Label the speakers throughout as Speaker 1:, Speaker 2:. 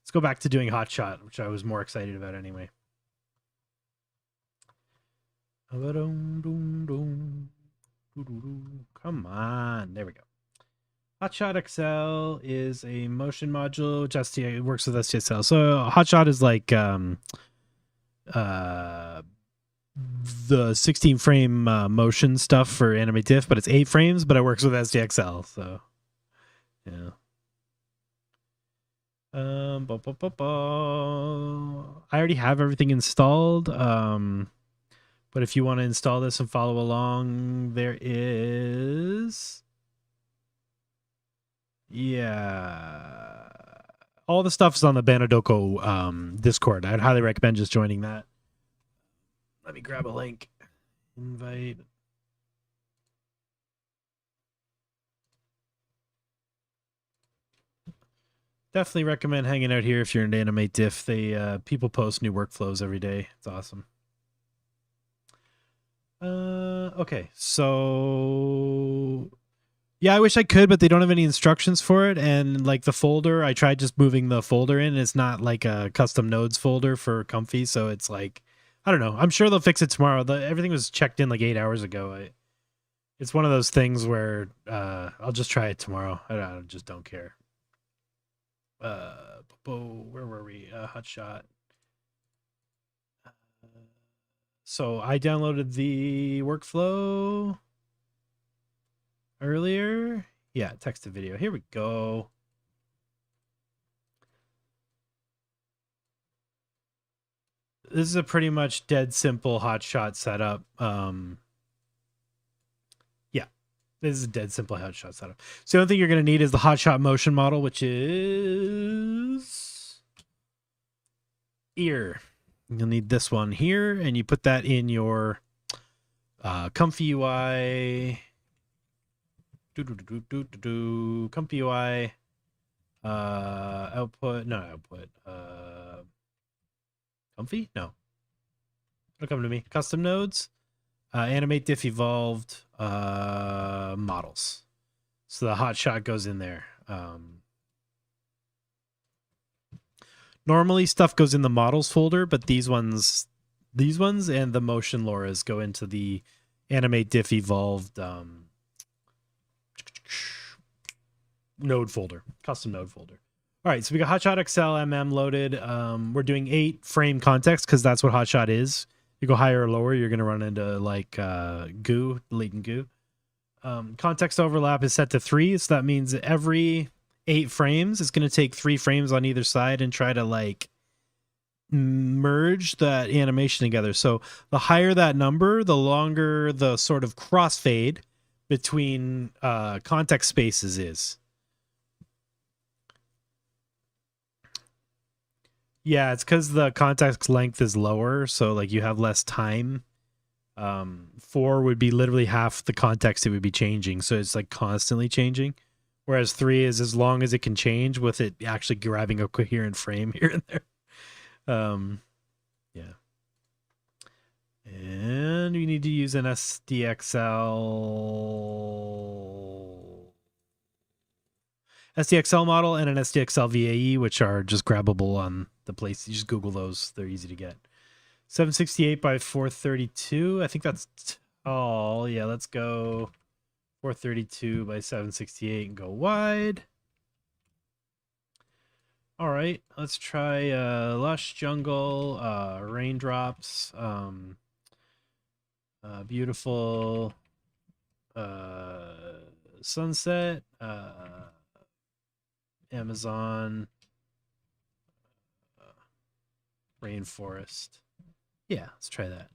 Speaker 1: let's go back to doing HotShot, which I was more excited about anyway. Come on, there we go. HotShot-XL is a motion module. It works with SDXL. So HotShot is like the 16 frame motion stuff for AnimateDiff, but it's 8 frames, but it works with SDXL. So yeah. I already have everything installed. But if you want to install this and follow along, there is, yeah, all the stuff is on the Banadoko Discord. I'd highly recommend just joining that. Let me grab a link. Invite. Definitely recommend hanging out here if you're into AnimateDiff. They people post new workflows every day. It's awesome. Okay, so yeah, I wish I could, but they don't have any instructions for it. And like the folder, I tried just moving the folder in. It's not like a custom nodes folder for Comfy, so it's like, I don't know. I'm sure they'll fix it tomorrow. Everything was checked in like 8 hours ago. It's one of those things where I'll just try it tomorrow. I just don't care. Where were we? HotShot. So I downloaded the workflow earlier. Yeah, text to video. Here we go. This is a pretty much dead simple HotShot setup. Yeah, this is a dead simple HotShot setup. So the only thing you're going to need is the HotShot motion model, which is here. You'll need this one here, and you put that in your ComfyUI. ComfyUI output. No, output. Comfy? No. It'll come to me. Custom nodes. AnimateDiff-Evolved models. So the HotShot goes in there. Normally stuff goes in the models folder, but these ones and the motion LoRa's go into the AnimateDiff-Evolved node folder, custom node folder. All right, so we got HotShot-XL loaded. We're doing 8 frame context because that's what HotShot is. You go higher or lower, you're going to run into like goo, latent goo. Context overlap is set to 3, so that means every 8 frames, it's going to take 3 frames on either side and try to like merge that animation together. So the higher that number, the longer the sort of crossfade between context spaces is. Yeah, it's because the context length is lower, so like you have less time. 4 would be literally half the context it would be changing, so it's like constantly changing. Whereas 3 is as long as it can change with it actually grabbing a coherent frame here and there. Yeah. And we need to use an SDXL model and an SDXL VAE, which are just grabbable on the place. You just Google those. They're easy to get. 768 by 432. I think that's tall. Yeah, let's go 432 by 768 and go wide. All right, let's try lush jungle, raindrops, beautiful sunset, Amazon, rainforest. Yeah, let's try that.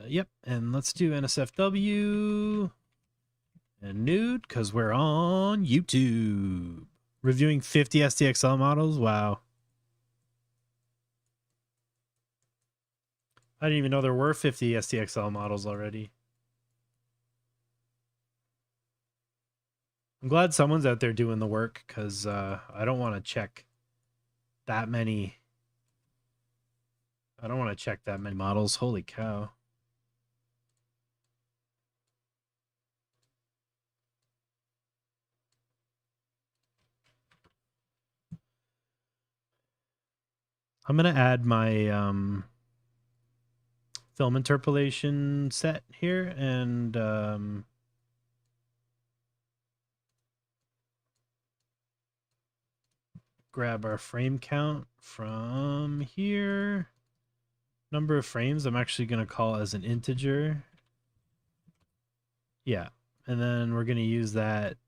Speaker 1: Yep, and let's do NSFW and nude because we're on YouTube. Reviewing 50 SDXL models. Wow. I didn't even know there were 50 SDXL models already. I'm glad someone's out there doing the work because I don't want to check that many. I don't want to check that many models. Holy cow. I'm going to add my film interpolation set here and grab our frame count from here. Number of frames, I'm actually going to call as an integer. Yeah, and then we're going to use that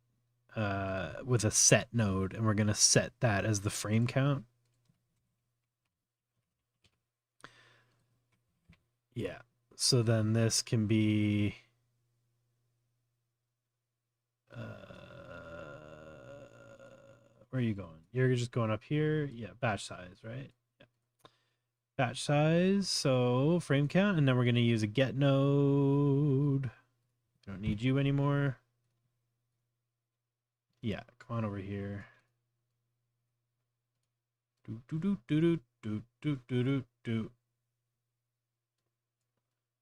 Speaker 1: with a set node, and we're going to set that as the frame count. Yeah, so then this can be where are you going? You're just going up here. Yeah, batch size, right? Yeah. Batch size, so frame count, and then we're going to use a get node. Don't need you anymore. Yeah, come on over here. Do do do do do do do do do.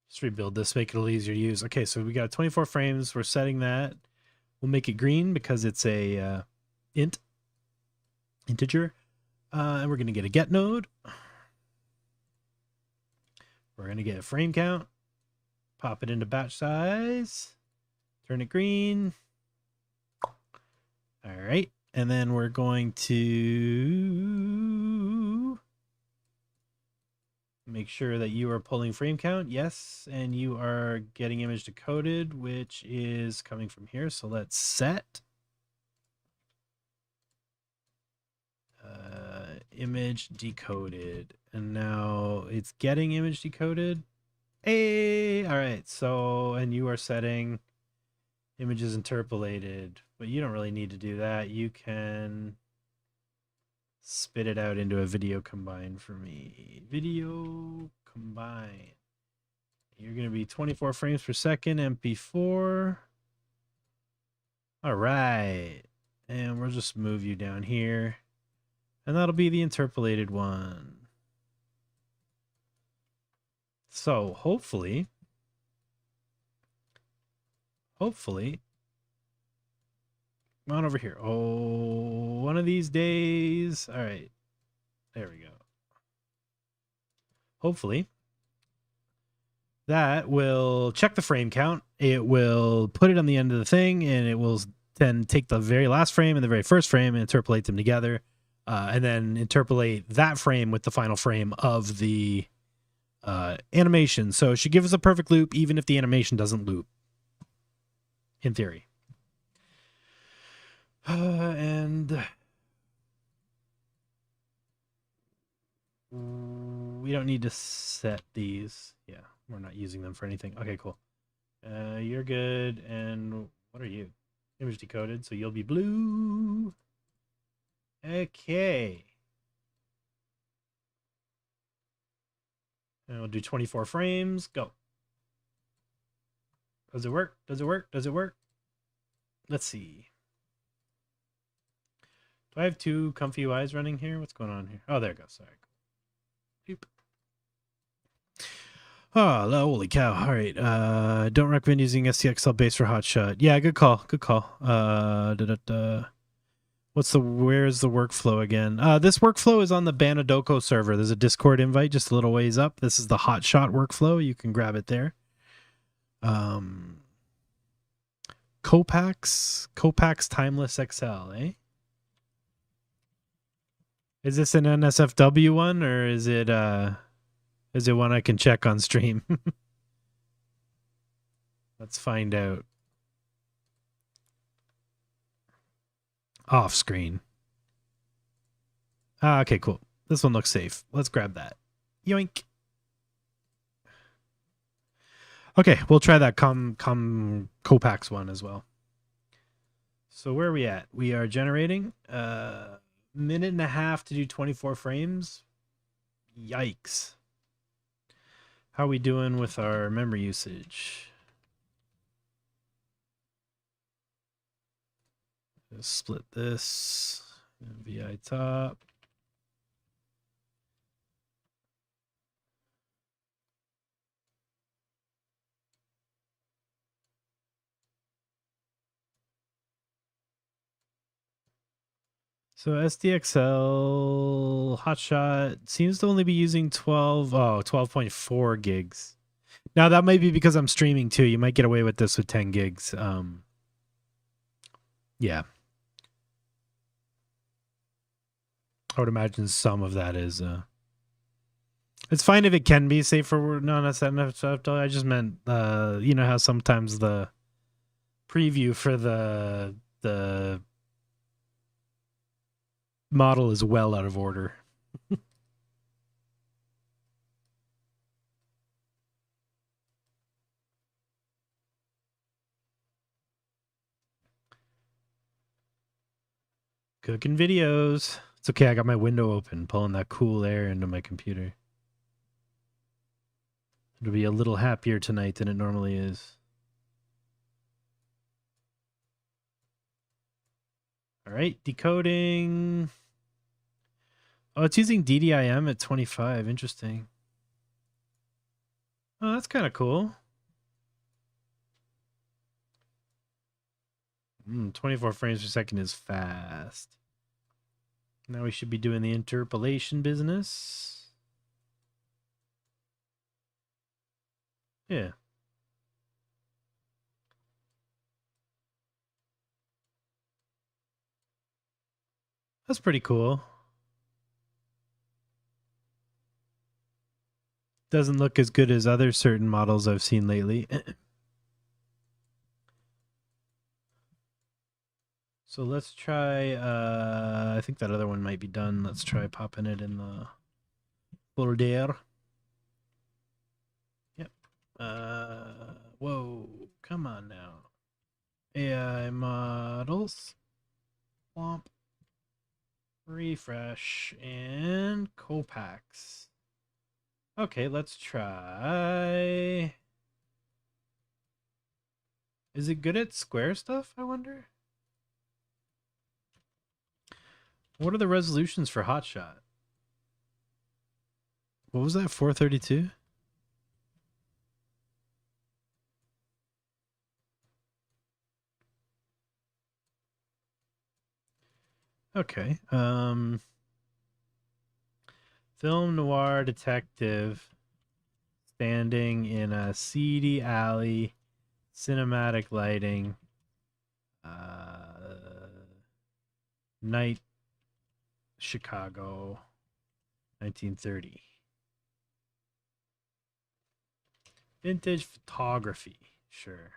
Speaker 1: Just rebuild this, make it a little easier to use. Okay, so we got 24 frames. We're setting that. We'll make it green because it's a integer. And we're going to get a get node. We're going to get a frame count. Pop it into batch size. Turn it green. All right. And then we're going to make sure that you are pulling frame count. Yes. And you are getting image decoded, which is coming from here. So let's set image decoded. And now it's getting image decoded. Hey, all right. So, and you are setting images interpolated, but you don't really need to do that. You can spit it out into a video combine for me. Video combine. You're going to be 24 frames per second, MP4. All right. And we'll just move you down here. And that'll be the interpolated one. So hopefully, come on over here. Oh, one of these days. All right. There we go. Hopefully that will check the frame count. It will put it on the end of the thing, and it will then take the very last frame and the very first frame and interpolate them together, and then interpolate that frame with the final frame of the animation. So it should give us a perfect loop, even if the animation doesn't loop, in theory. And we don't need to set these. Yeah, we're not using them for anything. Okay, cool. You're good. And what are you? Image decoded, so you'll be blue. Okay. And we'll do 24 frames. Go. Does it work? Does it work? Does it work? Let's see. Do I have two ComfyUIs running here? What's going on here? Oh, there it goes. Sorry. Beep. Oh, holy cow. All right. Don't recommend using SDXL base for HotShot. Yeah, good call. Good call. Where's the workflow again? This workflow is on the Banadoko server. There's a Discord invite just a little ways up. This is the HotShot workflow. You can grab it there. Copax Timeless XL, eh? Is this an NSFW one, or is it one I can check on stream? Let's find out. Off screen. Okay, cool. This one looks safe. Let's grab that. Yoink. Okay, we'll try that Copax one as well. So where are we at? We are generating minute and a half to do 24 frames. Yikes. How are we doing with our memory usage? Let's split this. VI top. So SDXL Hotshot seems to only be using 12.4 gigs. Now that might be because I'm streaming too. You might get away with this with 10 gigs. Yeah. I would imagine some of that is it's fine if it can be safe for non-SNF. I just meant you know how sometimes the preview for the model is well out of order. Cooking videos. It's okay, I got my window open, pulling that cool air into my computer. It'll be a little happier tonight than it normally is. All right, decoding. Oh, it's using DDIM at 25. Interesting. Oh, that's kind of cool. 24 frames per second is fast. Now we should be doing the interpolation business. Yeah. That's pretty cool. Doesn't look as good as other certain models I've seen lately. So let's try, I think that other one might be done. Let's try popping it in the folder. Yep. Whoa, come on now. AI models. Womp. Refresh and Copax. Okay, let's try. Is it good at square stuff, I wonder? What are the resolutions for HotShot? What was that, 432? Okay. Film noir detective standing in a seedy alley, cinematic lighting, night, Chicago, 1930. Vintage photography, sure.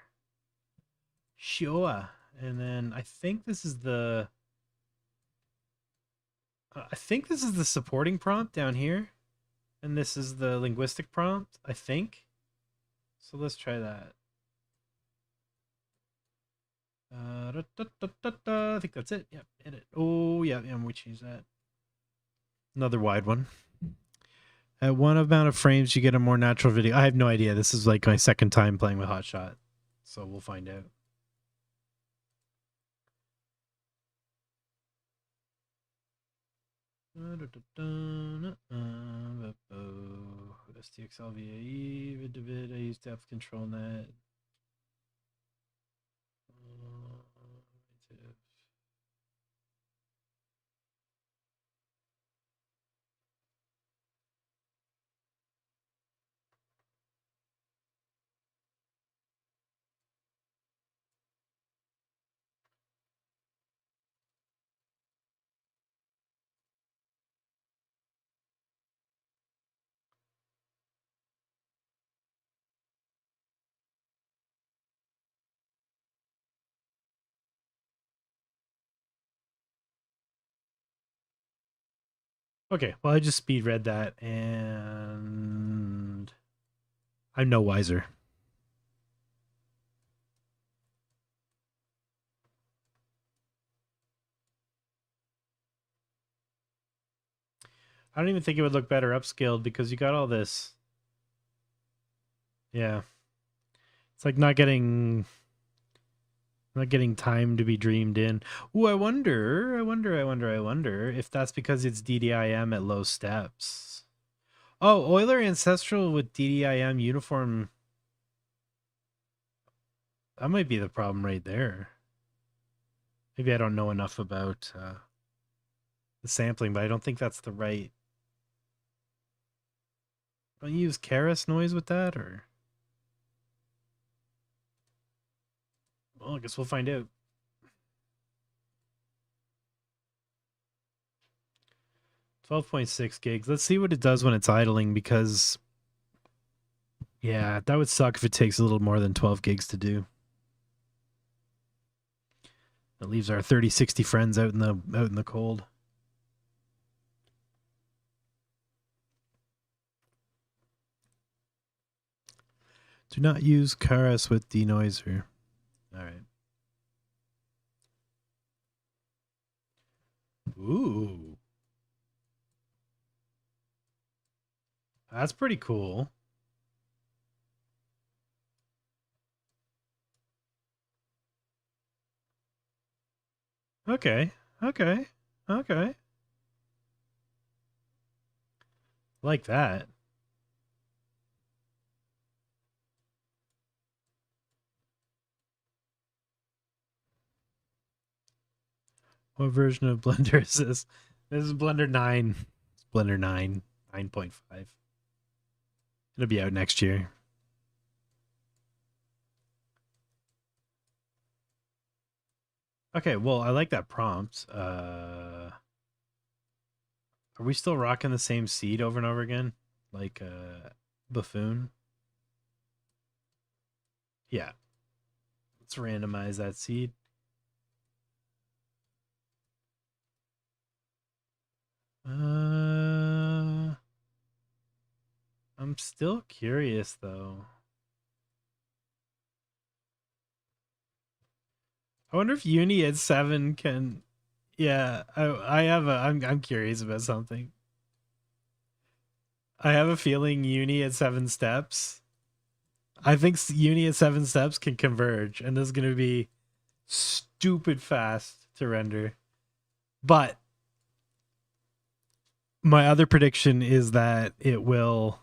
Speaker 1: Sure. And then I think this is the supporting prompt down here. And this is the linguistic prompt, I think. So let's try that. I think that's it. Yep, edit. Oh, yeah, we changed that. Another wide one. At one amount of frames, you get a more natural video. I have no idea. This is like my second time playing with HotShot. So we'll find out. SDXL VAE, vid, I used to have ControlNet. Okay, well, I just speed read that, and I'm no wiser. I don't even think it would look better upscaled because you got all this. Yeah. It's like not getting time to be dreamed in. Ooh, I wonder if that's because it's DDIM at low steps. Oh, Euler Ancestral with DDIM uniform. That might be the problem right there. Maybe I don't know enough about the sampling, but I don't think that's the right. Don't you use Keras noise with that, or? Well, I guess we'll find out. 12.6 gigs. Let's see what it does when it's idling, because yeah, that would suck if it takes a little more than 12 gigs to do. It leaves our 3060 friends out in the cold. Do not use Keras with denoiser. All right. Ooh. That's pretty cool. Okay. Okay. Okay. Like that. What version of Blender is this? This is Blender 9. It's Blender 9, 9.5. It'll be out next year. Okay, well, I like that prompt. Are we still rocking the same seed over and over again? Like buffoon? Yeah. Let's randomize that seed. I'm still curious though. I wonder if Uni at 7 can. Yeah, I'm curious about something. I have a feeling Uni at 7 steps. I think Uni at 7 steps can converge, and this is gonna be stupid fast to render. But my other prediction is that it will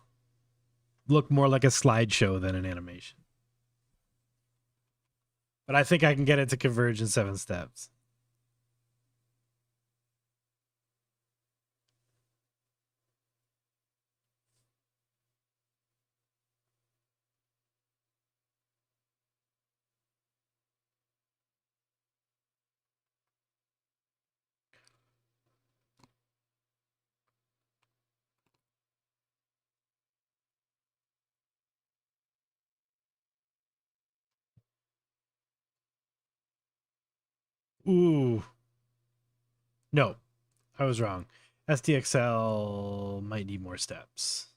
Speaker 1: look more like a slideshow than an animation. But I think I can get it to converge in 7 steps. Ooh. No, I was wrong. SDXL might need more steps.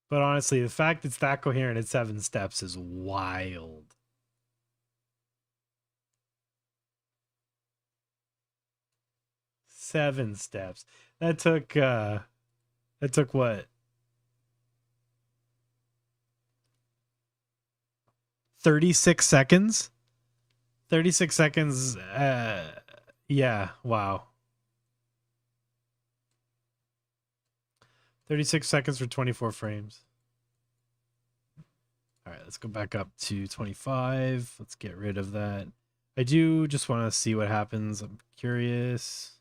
Speaker 1: But honestly, the fact it's that coherent at 7 steps is wild. Seven steps. That took what? 36 seconds? 36 seconds. Yeah, wow. 36 seconds for 24 frames. All right, let's go back up to 25. Let's get rid of that. I do just want to see what happens. I'm curious.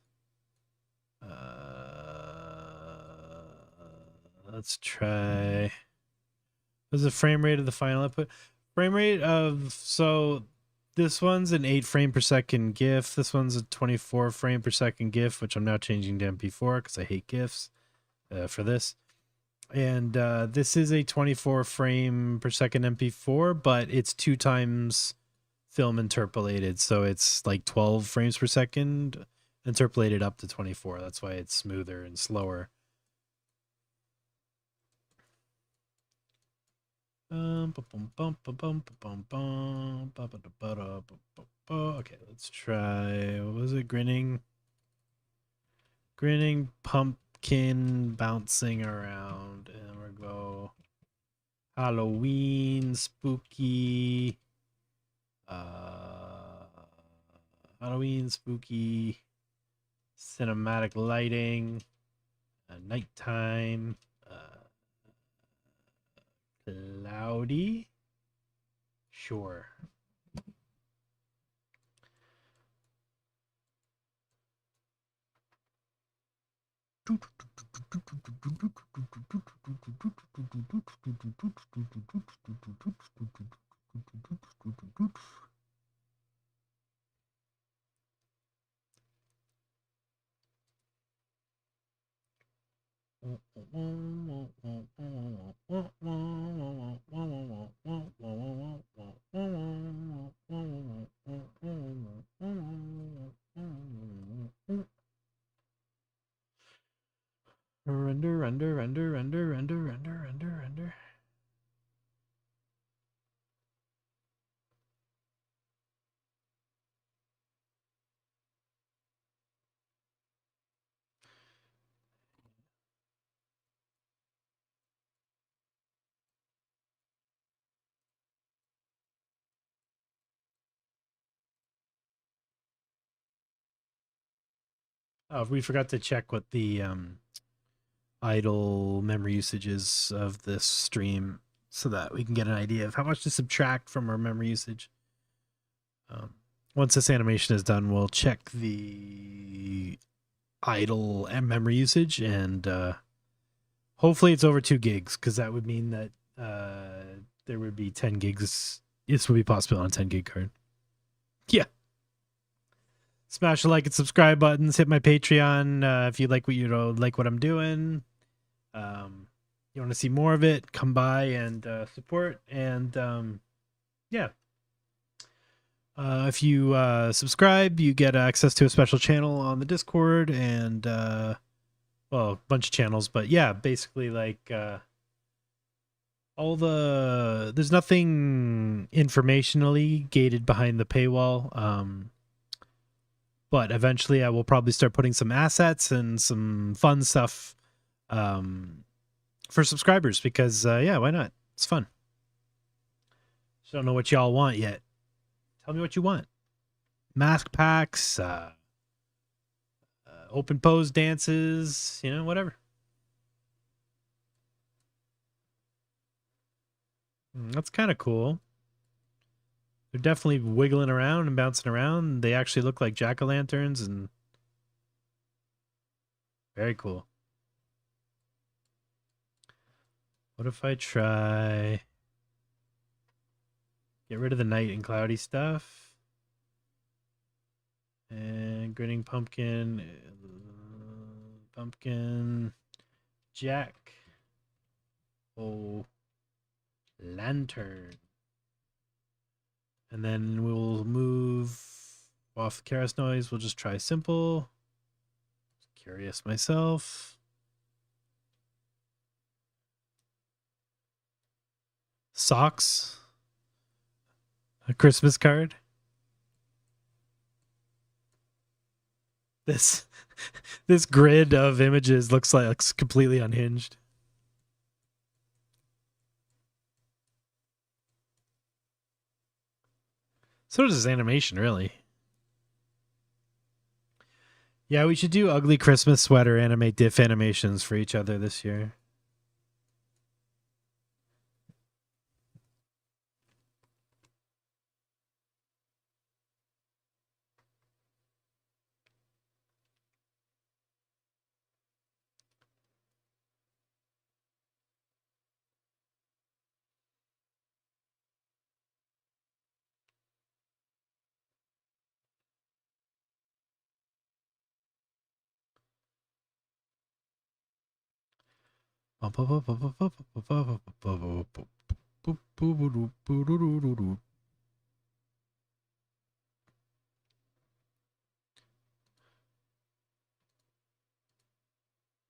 Speaker 1: Let's try. What's the frame rate of the final output? Frame rate of, so this one's an 8 frame per second GIF. This one's a 24 frame per second GIF, which I'm now changing to MP4 because I hate GIFs for this. And this is a 24 frame per second MP4, but it's 2 times film interpolated. So it's like 12 frames per second interpolated up to 24. That's why it's smoother and slower. Okay, let's try. What was it? Grinning pumpkin bouncing around, and we'll go Halloween spooky. Halloween spooky cinematic lighting, nighttime, cloudy. Sure. Render. Oh, we forgot to check what the idle memory usage is of this stream so that we can get an idea of how much to subtract from our memory usage. Once this animation is done, we'll check the idle memory usage, and hopefully it's over 2 gigs, because that would mean that there would be 10 gigs. This would be possible on a 10 gig card. Yeah. Smash the like and subscribe buttons. Hit my Patreon if you like what I'm doing. You want to see more of it, come by and support. And yeah. If you subscribe, you get access to a special channel on the Discord and, well, a bunch of channels. But yeah, basically like there's nothing informationally gated behind the paywall. But eventually I will probably start putting some assets and some fun stuff for subscribers because, yeah, why not? It's fun. Just don't know what y'all want yet. Tell me what you want. Mask packs, open pose dances, whatever. That's kind of cool. They're definitely wiggling around and bouncing around. They actually look like jack-o'-lanterns, and very cool. What if I try get rid of the night and cloudy stuff? And grinning pumpkin, jack, lantern. And then we'll move off the Keras noise. We'll just try simple. Curious myself. Socks. A Christmas card. This grid of images looks like it's completely unhinged. So does this animation, really. Yeah, we should do ugly Christmas sweater AnimateDiff animations for each other this year.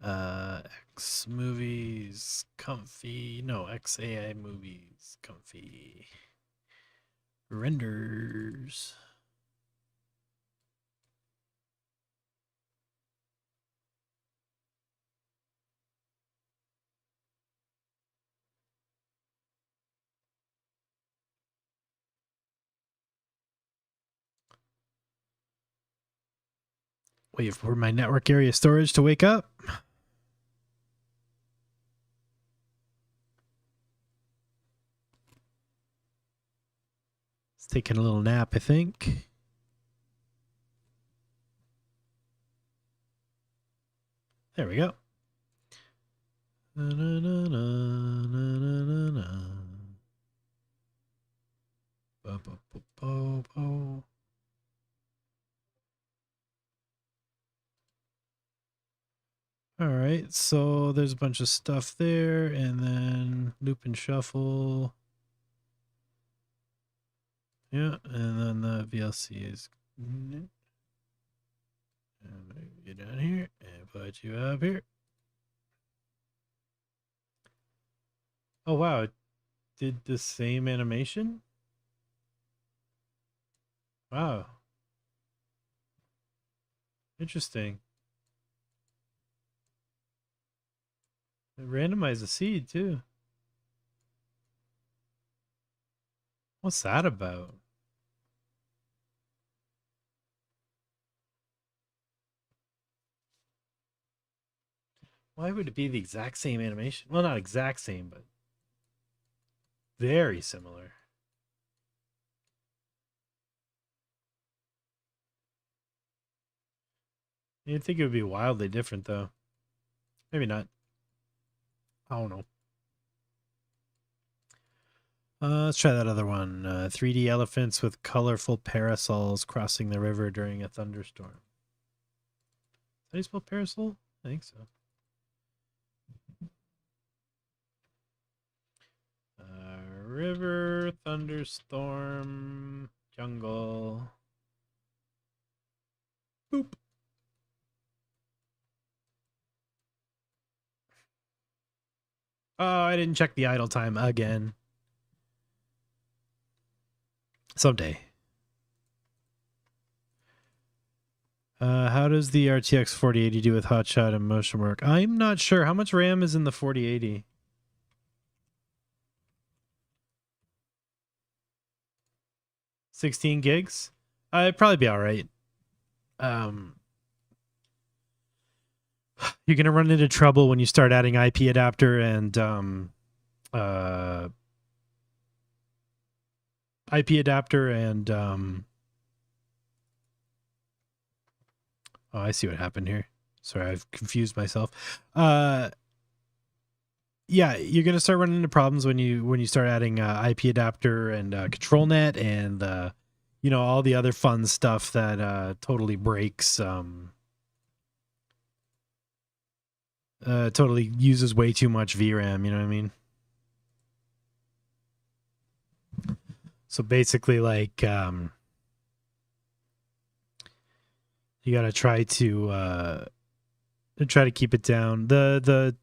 Speaker 1: X movies, comfy. No, XAI movies, comfy. Renders. Wait for my network area storage to wake up. It's taking a little nap, I think. There we go. Na, na, na, na, na, na, na. Bo, bo, bo, bo, bo. All right, so there's a bunch of stuff there, and then loop and shuffle. Yeah, and then the VLC is and move you down here and put you up here. Oh wow, it did the same animation? Wow. Interesting. It randomized the seed too. What's that about? Why would it be the exact same animation? Well, not exact same, but very similar. You'd think it would be wildly different, though. Maybe not. I don't know. Let's try that other one. 3D elephants with colorful parasols crossing the river during a thunderstorm. How do you spell parasol? I think so. River, thunderstorm, jungle. Boop. Oh, I didn't check the idle time again. Someday. How does the RTX 4080 do with hotshot and motion work? I'm not sure. How much RAM is in the 4080? 16 gigs? It'd probably be all right. You're going to run into trouble when you start adding IP adapter and oh, I see what happened here. Sorry, I've confused myself. Yeah, you're gonna start running into problems when you start adding IP adapter and ControlNet and all the other fun stuff that totally breaks. Totally uses way too much VRAM. You know what I mean? So basically, like, you gotta try to keep it down. The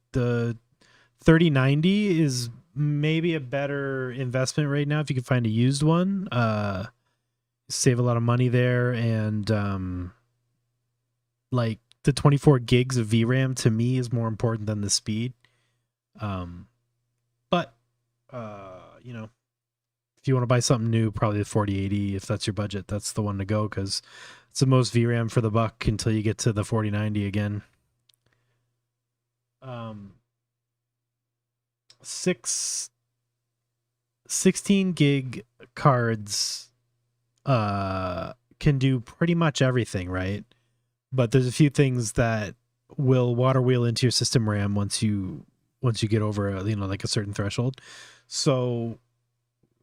Speaker 1: 3090 is maybe a better investment right now if you can find a used one. Save a lot of money there, and like the 24 gigs of VRAM to me is more important than the speed. But if you want to buy something new, probably the 4080, if that's your budget, that's the one to go, because it's the most VRAM for the buck until you get to the 4090 again. 16 gig cards can do pretty much everything, right? But there's a few things that will water wheel into your system RAM once you get over like a certain threshold. So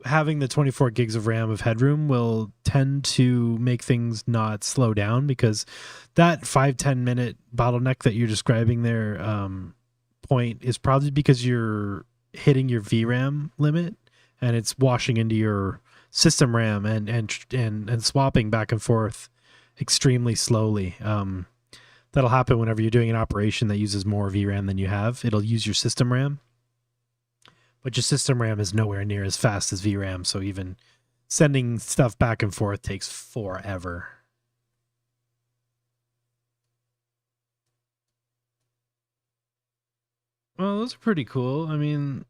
Speaker 1: having the 24 gigs of RAM of headroom will tend to make things not slow down, because that 5-10 minute bottleneck that you're describing there point is probably because you're hitting your VRAM limit and it's washing into your system RAM and swapping back and forth extremely slowly. That'll happen whenever you're doing an operation that uses more VRAM than you have. It'll use your system RAM, but your system RAM is nowhere near as fast as VRAM, so even sending stuff back and forth takes forever. Well, those are pretty cool. I mean,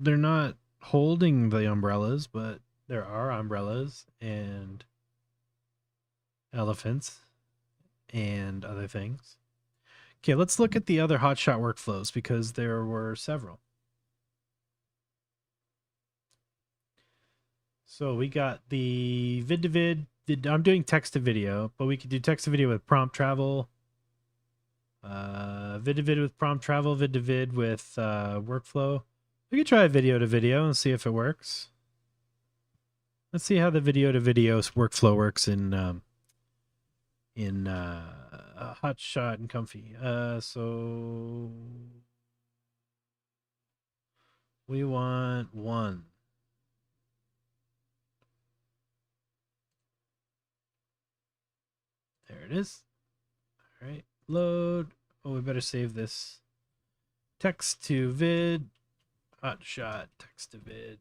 Speaker 1: they're not holding the umbrellas, but there are umbrellas and elephants and other things. Okay, let's look at the other hotshot workflows, because there were several. So we got the vid to vid. I'm doing text to video, but we could do text to video with prompt travel. Vid to vid with prompt travel, vid to vid with workflow. We could try video to video and see if it works. Let's see how the video to video workflow works in HotShot and Comfy. So we want 1. There it is. All right, load. Oh, we better save this. Text to vid. HotShot text to vid.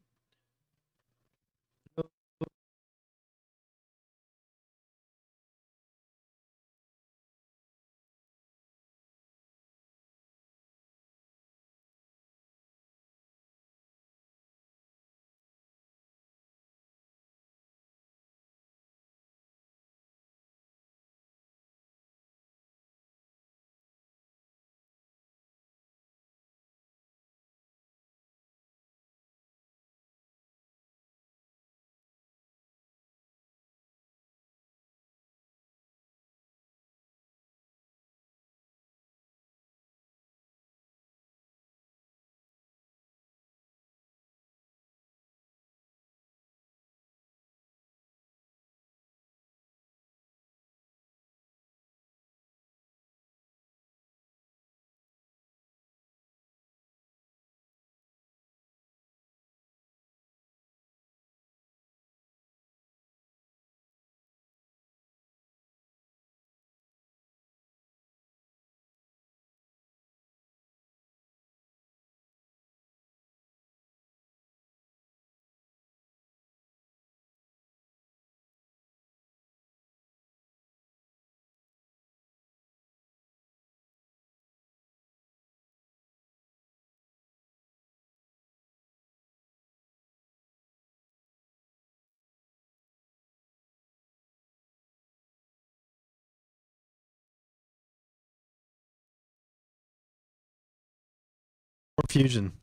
Speaker 1: Warp Fusion.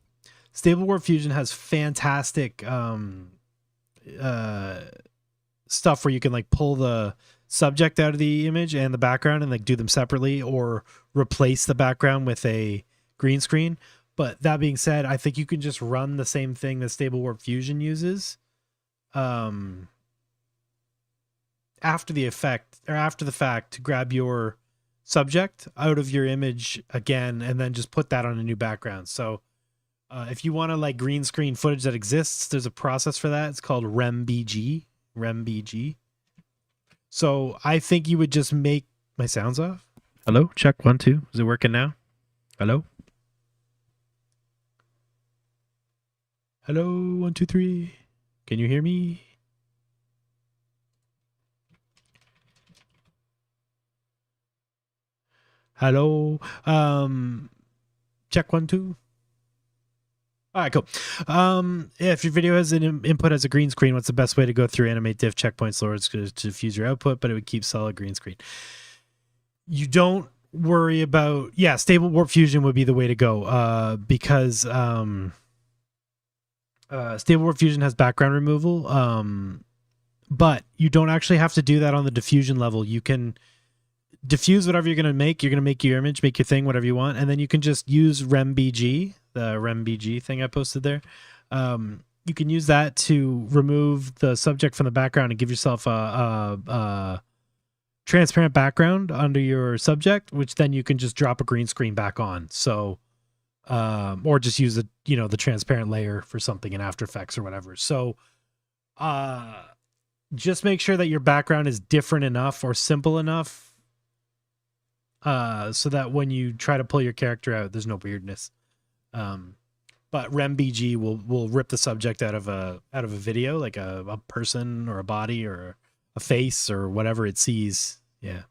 Speaker 1: Stable Warp Fusion has fantastic stuff where you can like pull the subject out of the image and the background and like do them separately or replace the background with a green screen. But that being said, I think you can just run the same thing that Stable Warp Fusion uses after the effect or after the fact to grab your subject out of your image again and then just put that on a new background. So if you want to like green screen footage that exists, there's a process for that. It's called RemBG. So I think you would just make my sounds off. Hello, check 1 2. Is it working now? Hello. Hello, 1 2 3. Can you hear me? Hello. Check 1 2. All right, cool. If your video has an input as a green screen, what's the best way to go through AnimateDiff checkpoints lower to diffuse your output, but it would keep solid green screen? You don't worry about, Stable Warp Fusion would be the way to go because Stable Warp Fusion has background removal, but you don't actually have to do that on the diffusion level. You can diffuse whatever you're going to make. You're going to make your image, make your thing, whatever you want, and then you can just use RemBG, the RemBG thing I posted there. You can use that to remove the subject from the background and give yourself a transparent background under your subject, which then you can just drop a green screen back on. So, or just use the transparent layer for something in After Effects or whatever. So, just make sure that your background is different enough or simple enough, so that when you try to pull your character out, there's no weirdness. But RemBG will rip the subject out of a video, like a person or a body or a face or whatever it sees. Yeah.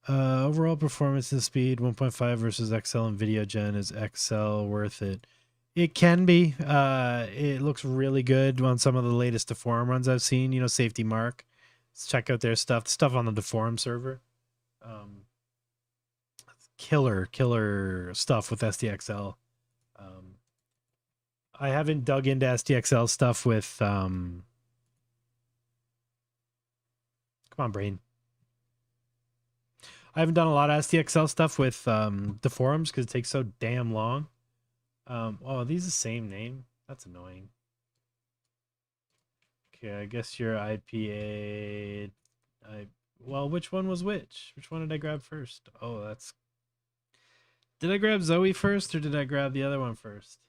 Speaker 1: Overall performance and speed 1.5 versus XL and video gen. Is XL worth it? It can be. It looks really good on some of the latest Deforum runs I've seen. Safety Mark. Let's check out their stuff. The stuff on the Deforum server. Killer stuff with SDXL. I haven't dug into SDXL stuff with come on, brain. I haven't done a lot of SDXL stuff with the forums because it takes so damn long. Oh, are these the same name? That's annoying. Okay, I guess your IPA. Well, which one was which? Which one did I grab first? Oh, that's. Did I grab Zoe first or did I grab the other one first?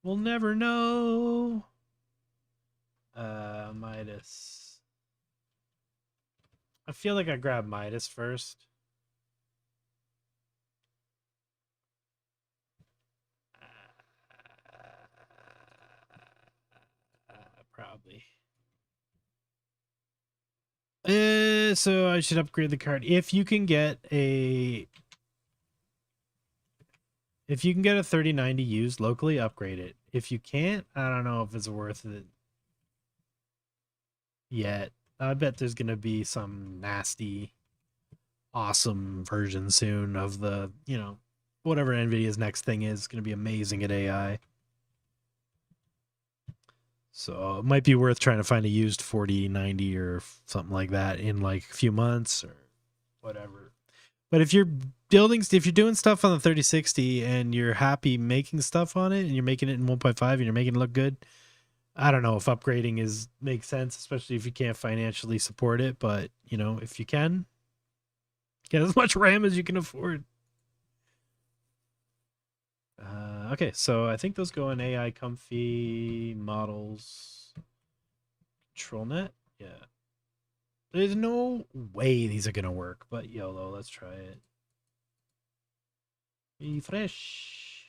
Speaker 1: We'll never know. MiDaS. I feel like I grabbed MiDaS first. Probably. So I should upgrade the card. If you can get a 3090 used locally, upgrade it. If you can't, I don't know if it's worth it yet. I bet there's gonna be some nasty, awesome version soon of the, whatever Nvidia's next thing is gonna be amazing at AI. So it might be worth trying to find a used 4090 or something like that in like a few months or whatever. But if you're doing stuff on the 3060 and you're happy making stuff on it and you're making it in 1.5 and you're making it look good, I don't know if upgrading makes sense, especially if you can't financially support it. But, if you can, get as much RAM as you can afford. Okay, so I think those go in AI Comfy models. ControlNet? Yeah. There's no way these are going to work, but YOLO, let's try it. Refresh.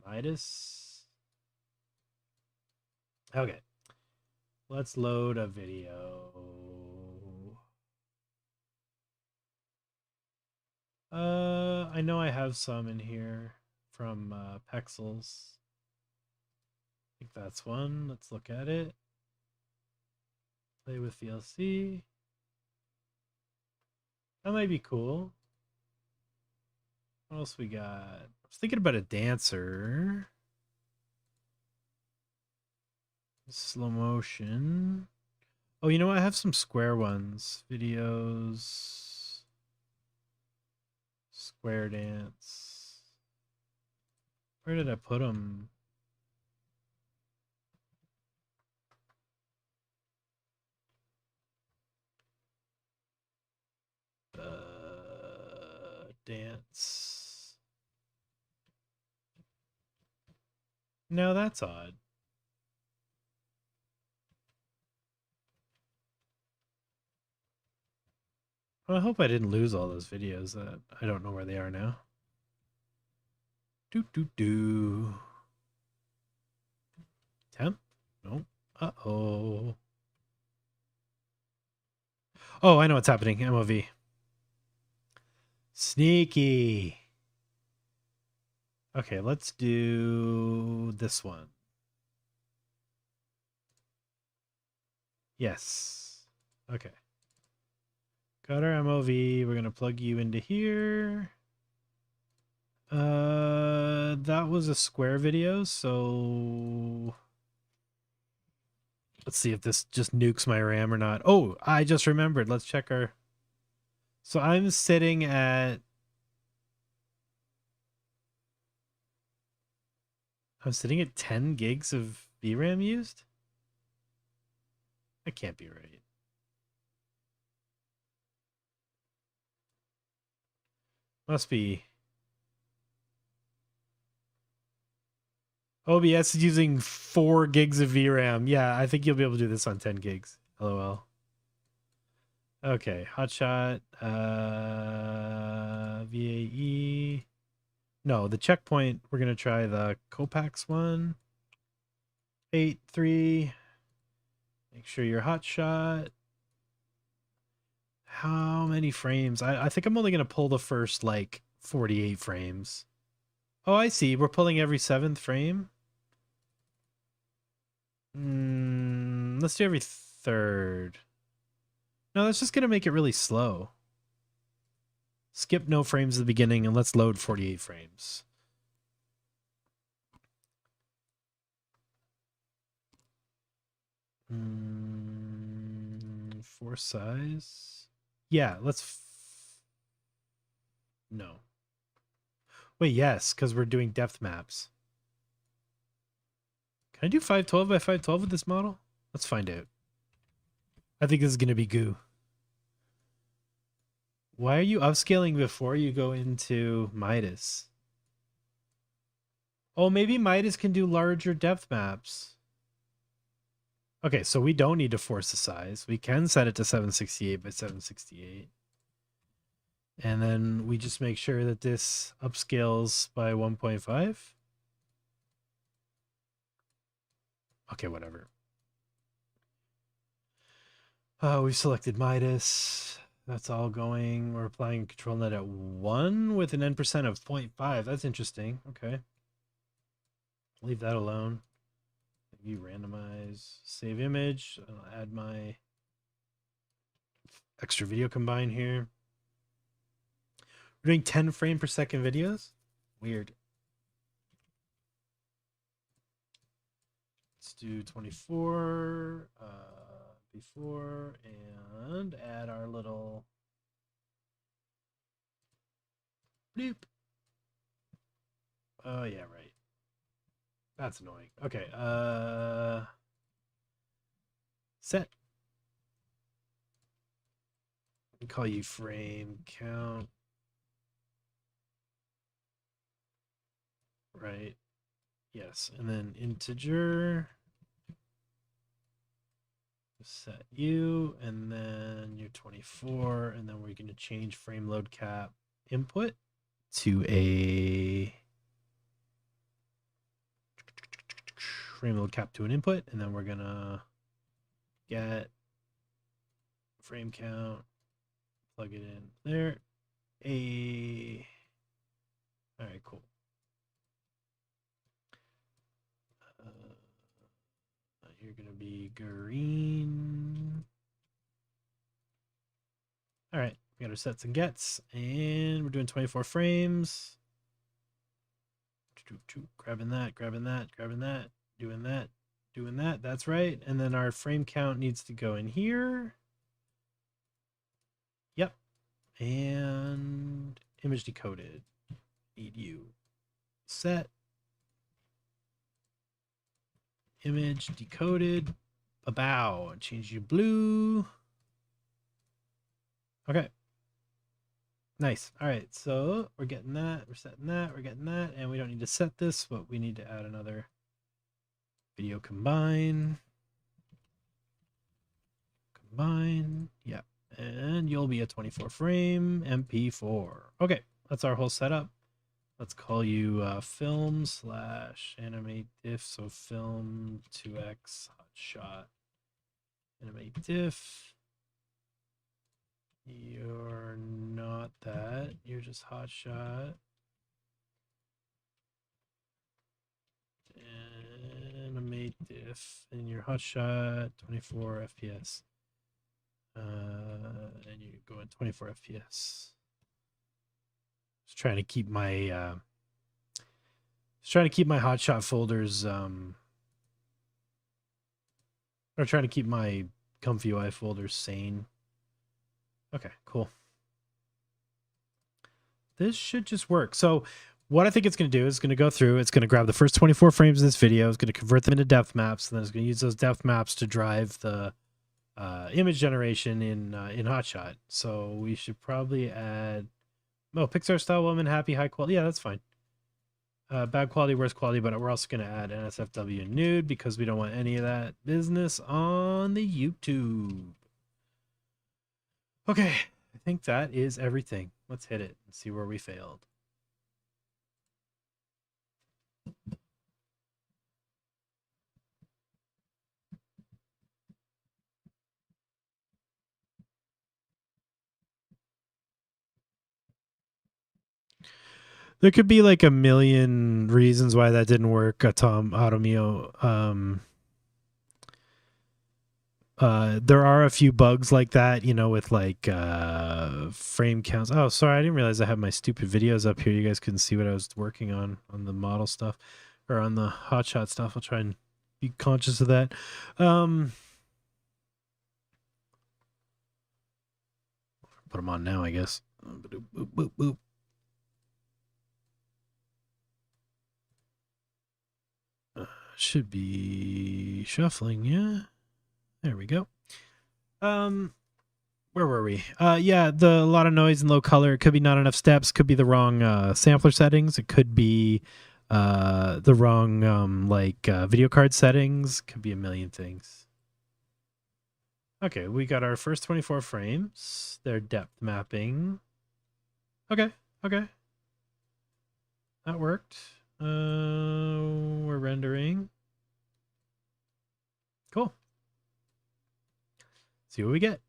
Speaker 1: MiDaS. Okay. Let's load a video. I know I have some in here from Pexels. I think that's one. Let's look at it. Play with VLC. That might be cool. What else we got? I was thinking about a dancer. Slow motion. Oh, you know what? I have some square ones. Videos. Square dance. Where did I put them? Dance. No, that's odd. Well, I hope I didn't lose all those videos. That I don't know where they are now. Do. Temp? No. Uh-oh. Oh, I know what's happening. MOV. Sneaky. Okay, let's do this one. Yes. Okay. Got our MOV. We're going to plug you into here. That was a square video, so let's see if this just nukes my RAM or not. Oh, I just remembered. Let's check our... So I'm sitting at... I'm sitting at 10 gigs of VRAM used? That can't be right. Must be... OBS is using 4 gigs of VRAM. Yeah, I think you'll be able to do this on 10 gigs. LOL. Okay, hotshot, VAE. No, the checkpoint, we're going to try the Copax one. 8.3. Make sure you're hotshot. How many frames? I think I'm only going to pull the first, 48 frames. Oh, I see. We're pulling every 7th frame. Let's do every 3rd. No, that's just going to make it really slow. Skip no frames at the beginning and let's load 48 frames. For size. Yeah, no. Wait, yes, because we're doing depth maps. Can I do 512 by 512 with this model? Let's find out. I think this is going to be goo. Why are you upscaling before you go into MiDaS? Oh, maybe MiDaS can do larger depth maps. Okay, so we don't need to force the size. We can set it to 768 by 768. And then we just make sure that this upscales by 1.5. Okay, whatever. We've selected MiDaS. That's all going. We're applying ControlNet at 1 with an N% of 0.5. That's interesting. Okay. Leave that alone. You randomize, save image. I'll add my extra video combine here. We're doing 10 frame per second videos. Weird. Let's do 24 before and add our little bloop. Oh yeah, right. That's annoying. Okay, set. We call you frame count. Right. Yes, and then integer. Set you, and then you're 24, and then we're going to change frame load cap input to a frame load cap to an input, and then we're going to get frame count, plug it in there. All right, cool. You're going to be green. All right, we got our sets and gets, and we're doing 24 frames. Grabbing that, grabbing that, grabbing that, doing that, doing that. That's right. And then our frame count needs to go in here. Yep. And image decoded. Need you. Set. Image decoded. Bow. Change you blue. Okay. Nice. All right. So we're getting that. We're setting that. We're getting that. And we don't need to set this, but we need to add another video combine. Combine. Yeah. And you'll be a 24 frame MP4. Okay. That's our whole setup. Let's call you film / AnimateDiff. So film 2x hotshot AnimateDiff. You're not that. You're just hotshot. AnimateDiff. And your hotshot 24 FPS. And you go in 24 FPS. Just trying to keep my hotshot folders or trying to keep my ComfyUI folders sane. Okay, cool. This should just work. So what I think it's going to do is going to go through, it's going to grab the first 24 frames in this video, it's going to convert them into depth maps, and then it's going to use those depth maps to drive the image generation in HotShot. So we should probably add Pixar-style woman, happy, high quality. Yeah, that's fine. Bad quality, worse quality, but we're also going to add NSFW nude because we don't want any of that business on the YouTube. Okay, I think that is everything. Let's hit it and see where we failed. There could be like a million reasons why that didn't work, Tom Automio. There are a few bugs like that, you know, with like frame counts. Oh, sorry, I didn't realize I have my stupid videos up here. You guys couldn't see what I was working on the model stuff or on the hotshot stuff. I'll try and be conscious of that. Put them on now, I guess. Boop, boop, boop. Should be shuffling, yeah. There we go. Where were we? Yeah, a lot of noise and low color. It could be not enough steps. Could be the wrong sampler settings. It could be the wrong video card settings. Could be a million things. Okay, we got our first 24 frames. Their depth mapping. Okay. That worked. We're rendering. Cool. See what we get.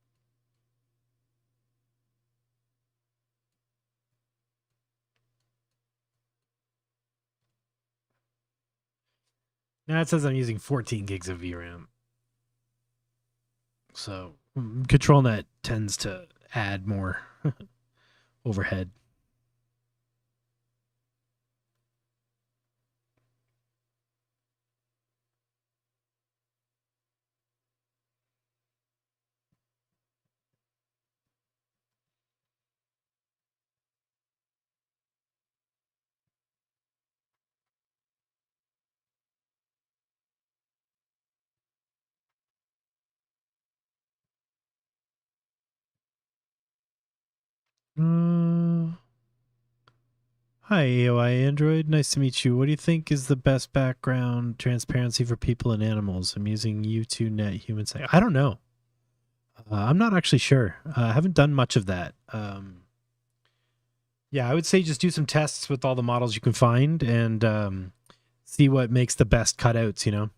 Speaker 1: Now it says I'm using 14 gigs of VRAM. So ControlNet tends to add more overhead. Hi, AOI Android. Nice to meet you. What do you think is the best background transparency for people and animals? I'm using U2Net Human Site. I don't know. I'm not actually sure. I haven't done much of that. Yeah, I would say just do some tests with all the models you can find and see what makes the best cutouts, you know?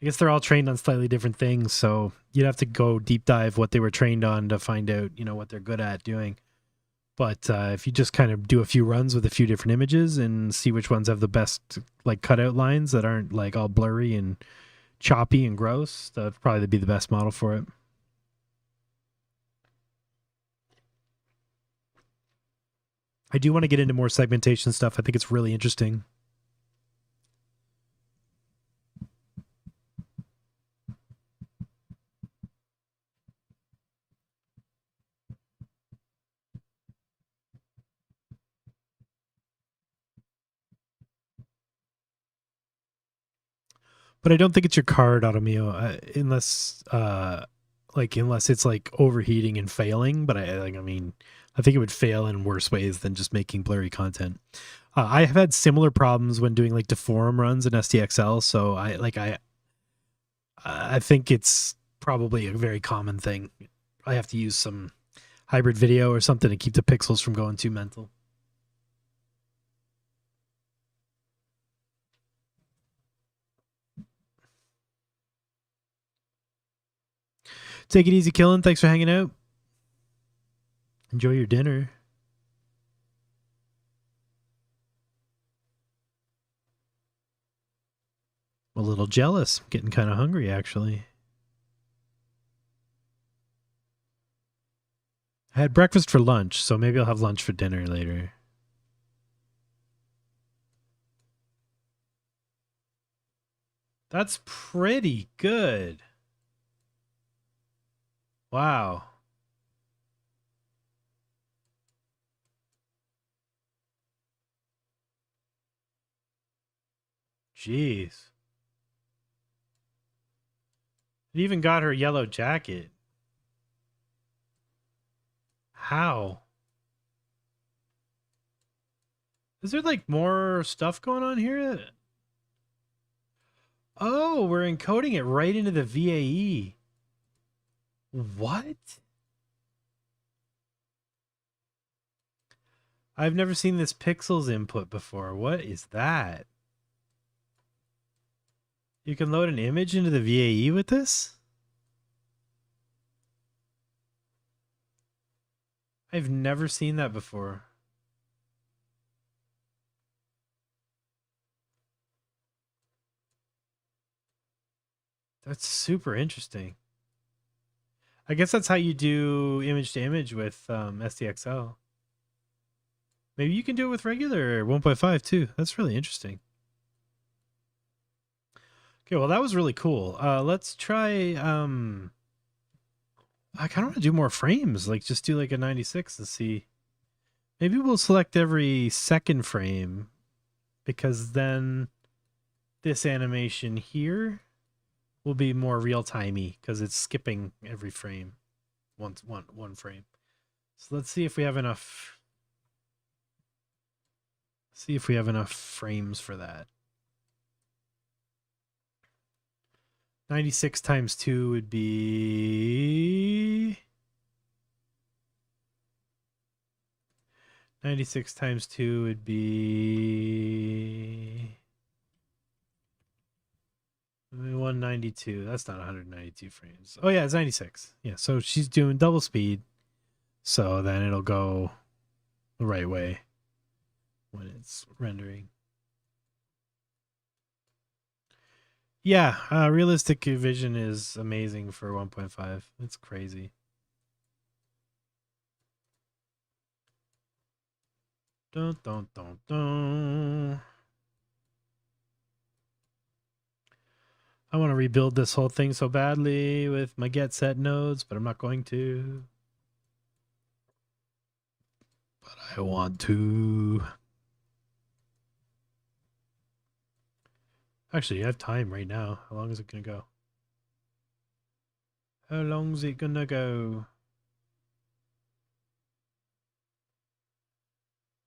Speaker 1: I guess they're all trained on slightly different things, so you'd have to go deep dive what they were trained on to find out, you know, what they're good at doing. But if you just kind of do a few runs with a few different images and see which ones have the best like cutout lines that aren't like all blurry and choppy and gross, that'd probably be the best model for it. I do want to get into more segmentation stuff. I think it's really interesting. But I don't think it's your card, Automio, unless it's like overheating and failing. But I think it would fail in worse ways than just making blurry content. I have had similar problems when doing like deform runs in SDXL. So I think it's probably a very common thing. I have to use some hybrid video or something to keep the pixels from going too mental. Take it easy, Killin. Thanks for hanging out. Enjoy your dinner. I'm a little jealous. I'm getting kind of hungry, actually. I had breakfast for lunch, so maybe I'll have lunch for dinner later. That's pretty good. Wow. Jeez. It even got her yellow jacket. How? Is there like more stuff going on here? Oh, we're encoding it right into the VAE. What? I've never seen this pixels input before. What is that? You can load an image into the VAE with this? I've never seen that before. That's super interesting. I guess that's how you do image to image with SDXL. Maybe you can do it with regular 1.5 too. That's really interesting. Okay, well that was really cool. Let's try I kind of want to do more frames, like just do like a 96 and see. Maybe we'll select every second frame, because then this animation here will be more real-timey because it's skipping every frame, one frame. So let's see if we have enough. See if we have enough frames for that. 96 times 2 would be 96 times 2 would be 192. That's not 192 frames. Oh yeah, it's 96. Yeah, so she's doing double speed. So then it'll go the right way when it's rendering. Yeah, realistic vision is amazing for 1.5. It's crazy. Dun, dun, dun, dun. I want to rebuild this whole thing so badly with my get set nodes, but I'm not going to. But I want to. Actually, I have time right now. How long is it going to go? How long is it going to go?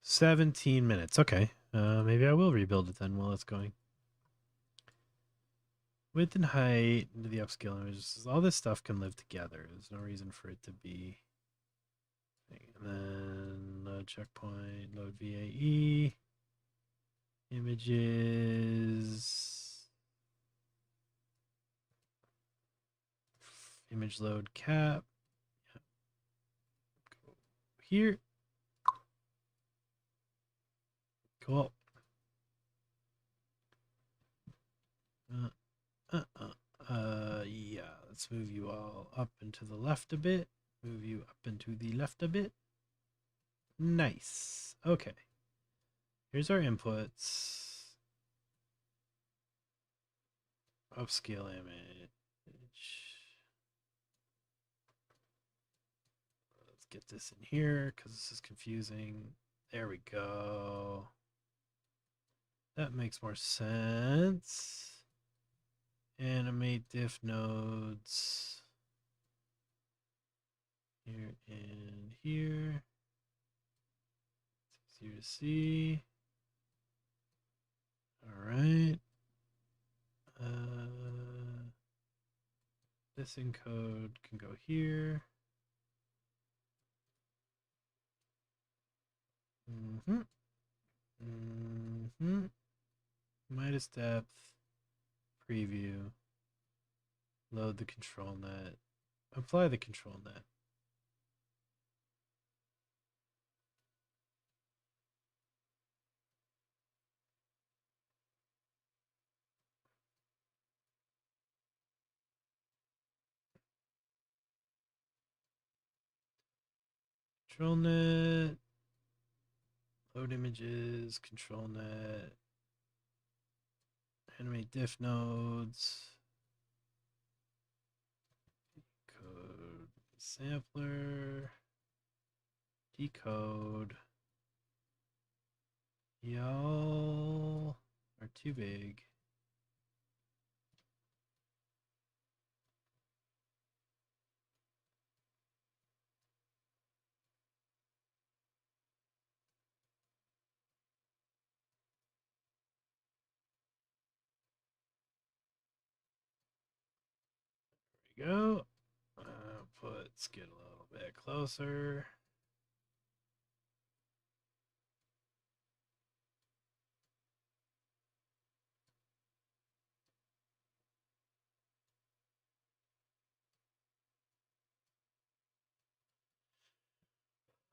Speaker 1: 17 minutes. Okay. Maybe I will rebuild it then while it's going. Width and height into the upscale images. All this stuff can live together. There's no reason for it to be. And then load checkpoint, load VAE. Images. Image load cap. Yep. Go here. Cool. Yeah, let's move you all up and to the left a bit. Move you up and to the left a bit. Nice. Okay. Here's our inputs. Upscale image. Let's get this in here because this is confusing. There we go. That makes more sense. Animate diff nodes. Here and here. It's easier to see. All right. This encode can go here. MiDaS depth. Preview. Load the ControlNet. Apply the ControlNet. ControlNet. Load images. ControlNet. Animate diff nodes. Code sampler. Decode. Y'all are too big. There we go. Let's get a little bit closer.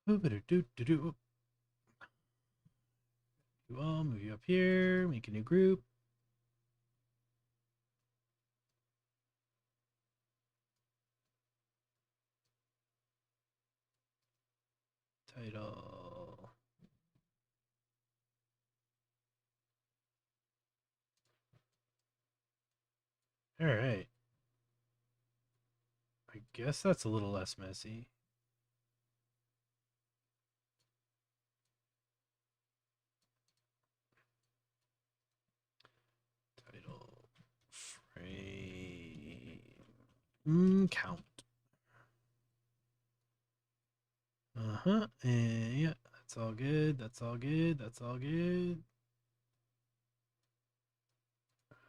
Speaker 1: You all move you up here, make a new group. Title. All right. I guess that's a little less messy. Title frame count. And yeah, that's all good. That's all good. That's all good.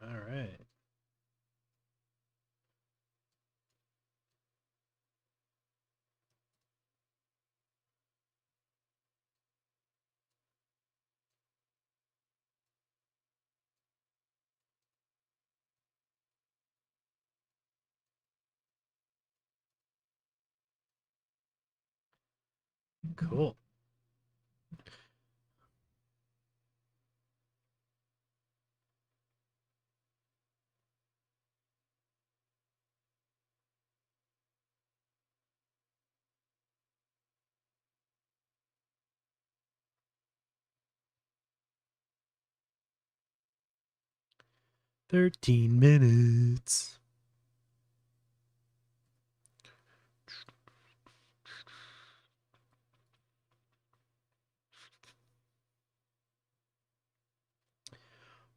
Speaker 1: All right. Cool. $13.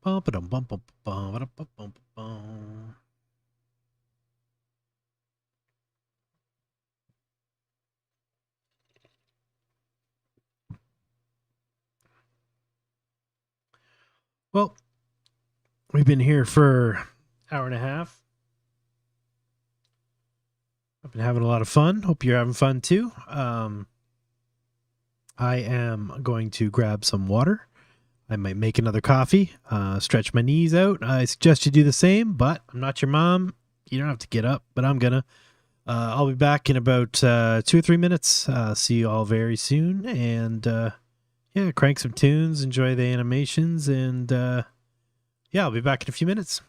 Speaker 1: Bum bum bum bum bum bum bum bum. Well, we've been here for an hour and a half. I've been having a lot of fun. Hope you're having fun too. I am going to grab some water. I might make another coffee, stretch my knees out. I suggest you do the same, but I'm not your mom. You don't have to get up, but I'm gonna. I'll be back in about 2 or 3 minutes. See you all very soon. And yeah, crank some tunes, enjoy the animations, and yeah, I'll be back in a few minutes.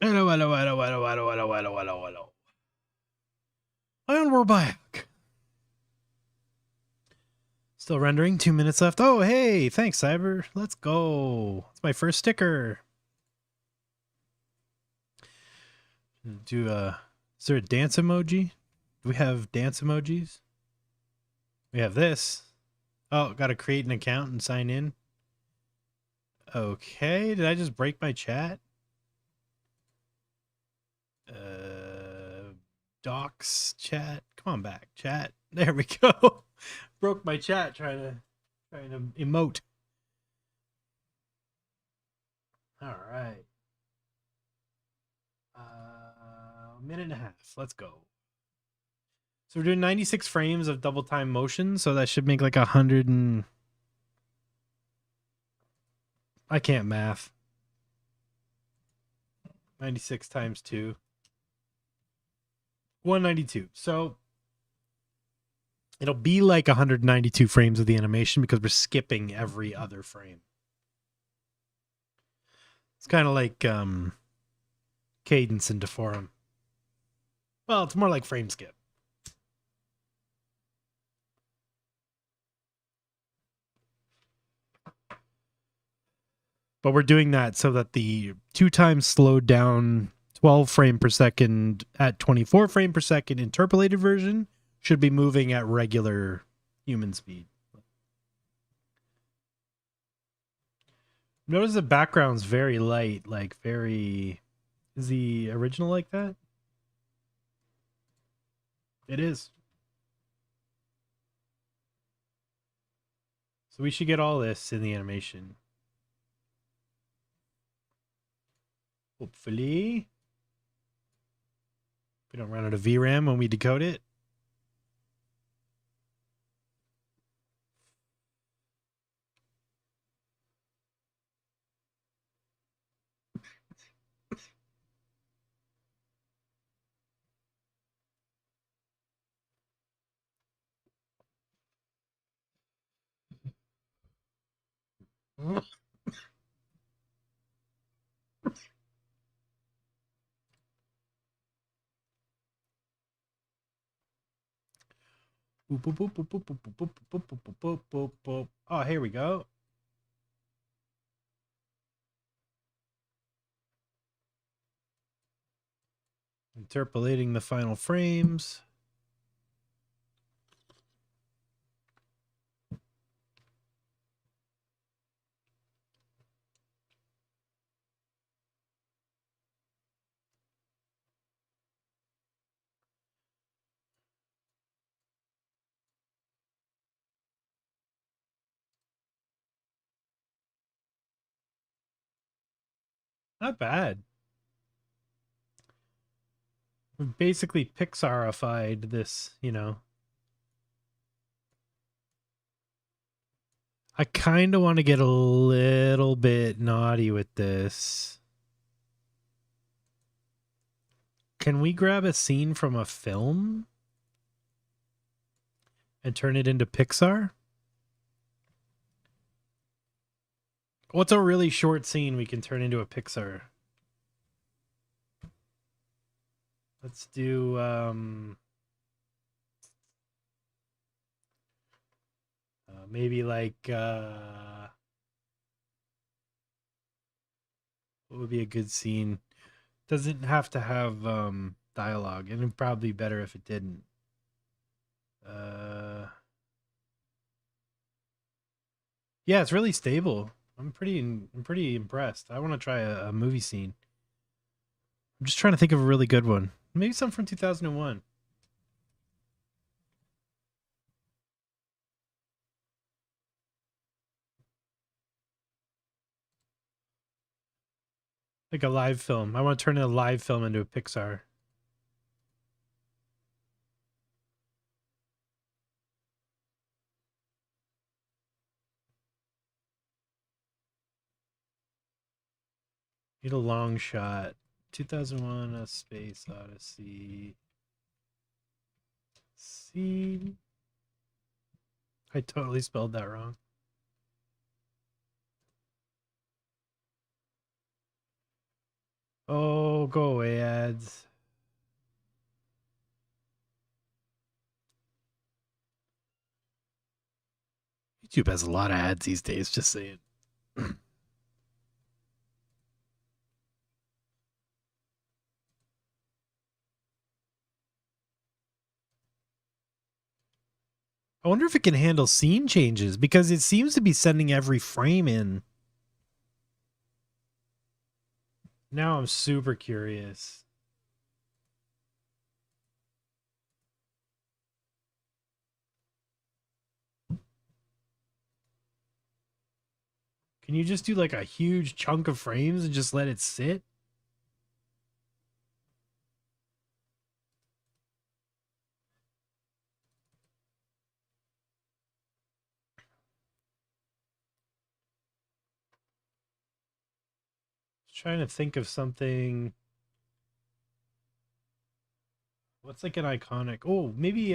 Speaker 1: Hello, hello, hello, hello, hello, hello, hello, hello, hello. And we're back. Still rendering, 2 minutes left. Oh, hey, thanks, Cyber. Let's go. It's my first sticker. Is there a dance emoji? Do we have dance emojis? We have this. Oh, got to create an account and sign in. Okay, did I just break my chat? Docs chat. Come on back, chat. There we go. Broke my chat trying to emote. All right. Minute and a half. Let's go. So we're doing 96 frames of double time motion, so that should make like 100 and I can't math. 96 times 2. 192. So it'll be like 192 frames of the animation because we're skipping every other frame. It's kind of like cadence in deforum. Well, it's more like frame skip. But we're doing that so that the 2 times slowed down 12 frame per second at 24 frame per second interpolated version should be moving at regular human speed. Notice the background's very light, like very... Is the original like that? It is. So we should get all this in the animation. Hopefully. We don't run out of VRAM when we decode it. Oh, here we go. Interpolating the final frames. Not bad. We've basically Pixarified this, you know. I kind of want to get a little bit naughty with this. Can we grab a scene from a film and turn it into Pixar? What's a really short scene we can turn into a Pixar? Let's do maybe like what would be a good scene? Doesn't have to have dialogue, and it'd probably be better if it didn't. Yeah, it's really stable. I'm pretty impressed. I want to try a movie scene. I'm just trying to think of a really good one. Maybe some from 2001. Like a live film. I want to turn a live film into a Pixar. Need a long shot. 2001, A Space Odyssey. Scene. I totally spelled that wrong. Oh, go away, ads. YouTube has a lot of ads these days, just saying. I wonder if it can handle scene changes, because it seems to be sending every frame in. Now I'm super curious. Can you just do like a huge chunk of frames and just let it sit? Trying to think of something. What's like an iconic? Oh, maybe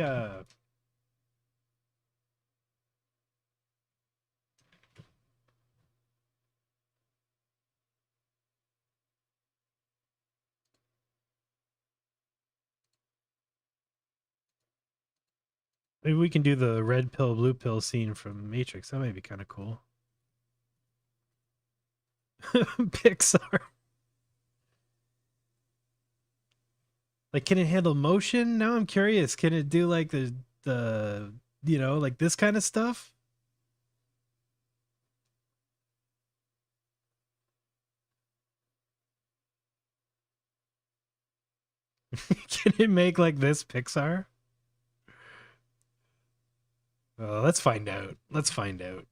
Speaker 1: maybe we can do the red pill, blue pill scene from Matrix. That might be kind of cool. Pixar. Like, can it handle motion? Now I'm curious. Can it do like the you know, like this kind of stuff? Can it make like this Pixar? Let's find out. Let's find out.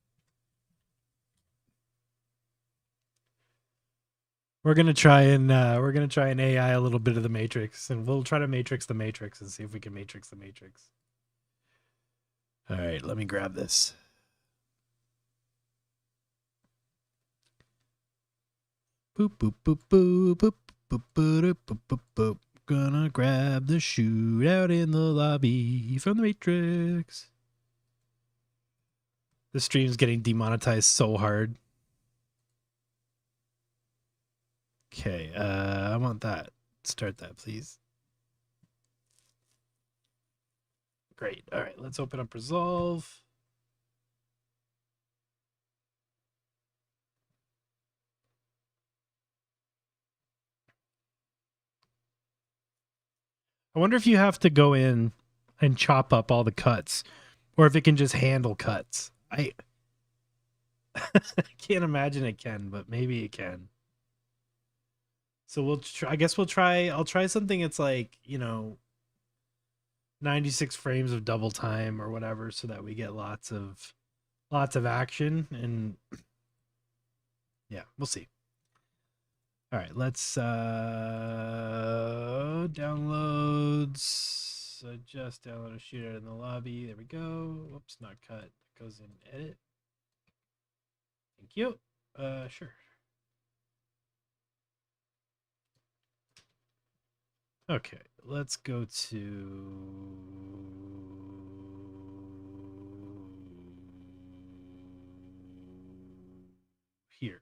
Speaker 1: We're gonna try and AI a little bit of the Matrix, and we'll try to matrix the Matrix and see if we can matrix the Matrix. All right, let me grab this. Boop boop boop boop boop boop boop boop boop boop. Gonna grab the shootout in the lobby from the Matrix. The stream's getting demonetized so hard. Okay, I want that. Start that, please. Great. All right, let's open up Resolve. I wonder if you have to go in and chop up all the cuts, or if it can just handle cuts. I can't imagine it can, but maybe it can. So we'll try. I guess we'll try. I'll try something. It's like, you know, 96 frames of double time or whatever, so that we get lots of action. And yeah, we'll see. All right, let's downloads. I just downloaded a shootout in the lobby. There we go. Whoops, not cut. It goes in edit. Thank you. Sure. Okay, let's go to here.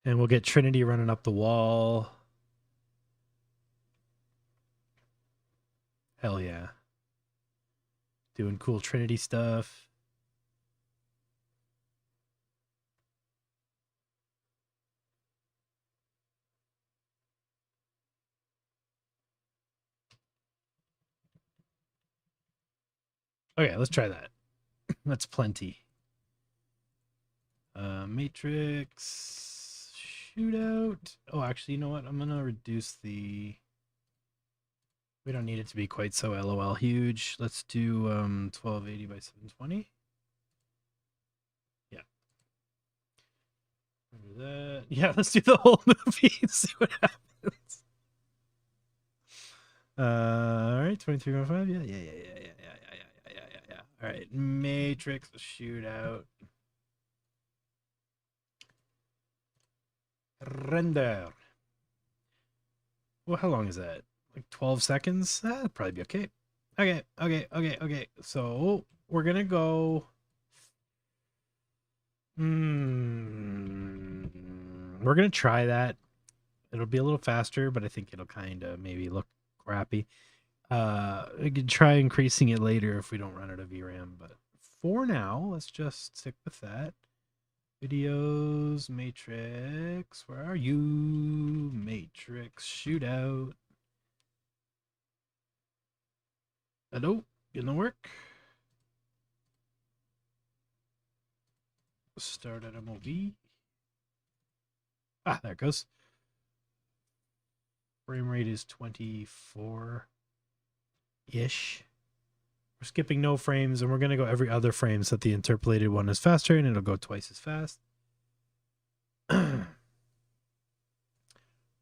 Speaker 1: And we'll get Trinity running up the wall. Hell yeah. Doing cool Trinity stuff. Okay, let's try that. That's plenty. Matrix shootout. Oh, actually, you know what? I'm gonna reduce the. We don't need it to be quite so LOL huge. Let's do 1280 by 720. Yeah. Remember that. Yeah, let's do the whole movie and see what happens. All right, 23.5. Yeah. All right, Matrix shootout. Render. Well, how long is that? Like 12 seconds? That'd probably be okay. Okay. So we're gonna go. We're gonna try that. It'll be a little faster, but I think it'll kind of maybe look crappy. We could try increasing it later if we don't run out of VRAM, but for now, let's just stick with that. Videos, Matrix, where are you? Matrix, shootout. Hello, gonna work. Start at MOV. Ah, there it goes. Frame rate is 24-ish. We're skipping no frames, and we're going to go every other frame so that the interpolated one is faster, and it'll go twice as fast. We're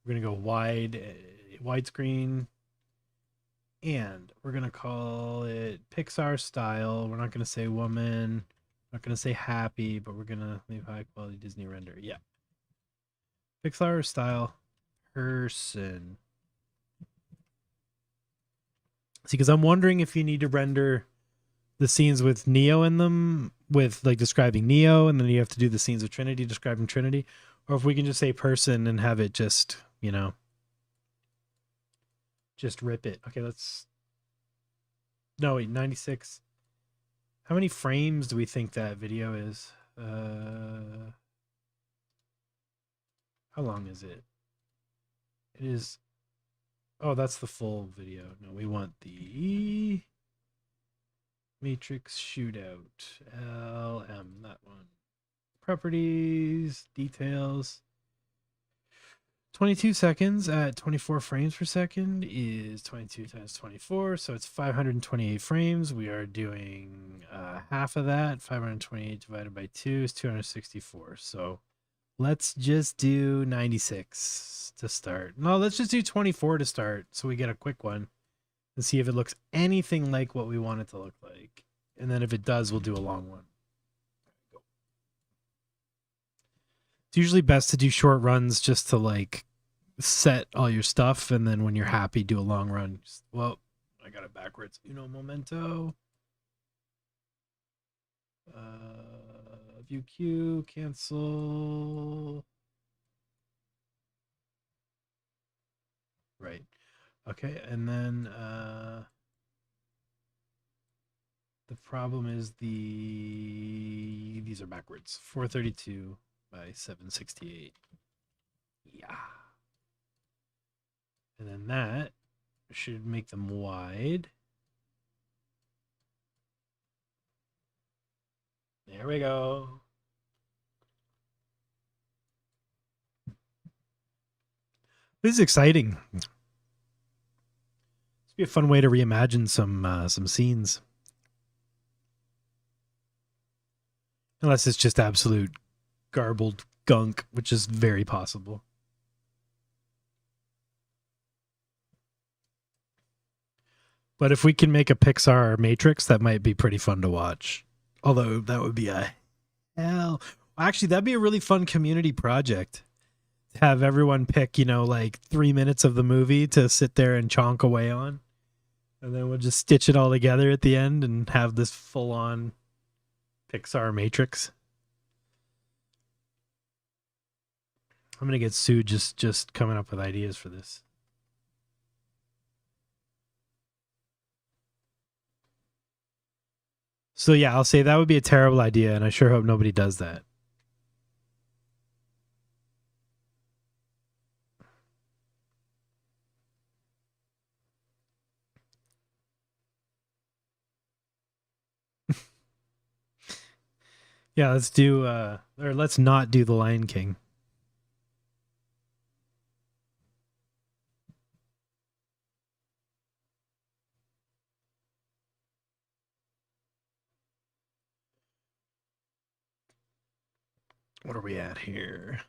Speaker 1: going to go widescreen, and we're going to call it Pixar-style. We're not going to say woman, not going to say happy, but we're going to leave high-quality Disney render. Yeah. Pixar-style person. See, because I'm wondering if you need to render the scenes with Neo in them, with like describing Neo, and then you have to do the scenes with Trinity describing Trinity, or if we can just say person and have it just, you know, just rip it. Okay, let's. No, wait, 96. How many frames do we think that video is? How long is it? It is. Oh, that's the full video. No, we want the Matrix shootout. LM, that one. Properties, details. 22 seconds at 24 frames per second is 22 times 24, so it's 528 frames. We are doing half of that. 528 divided by 2 is 264. So let's just do 96 to start. No, let's just do 24 to start so we get a quick one and see if it looks anything like what we want it to look like. And then if it does, we'll do a long one. It's usually best to do short runs just to like set all your stuff, and then when you're happy, do a long run. Well, I got it backwards. Uno momento. View queue, cancel. Right. Okay, and then the problem is these are backwards. 432 by 768. Yeah. And then that should make them wide. There we go. This is exciting. This would be a fun way to reimagine some scenes. Unless it's just absolute garbled gunk, which is very possible. But if we can make a Pixar Matrix, that might be pretty fun to watch. Although that would be a hell. Actually, that'd be a really fun community project. Have everyone pick, you know, like 3 minutes of the movie to sit there and chonk away on. And then we'll just stitch it all together at the end and have this full-on Pixar Matrix. I'm going to get sued just coming up with ideas for this. So yeah, I'll say that would be a terrible idea, and I sure hope nobody does that. Yeah, let's do or let's not do The Lion King. What are we at here?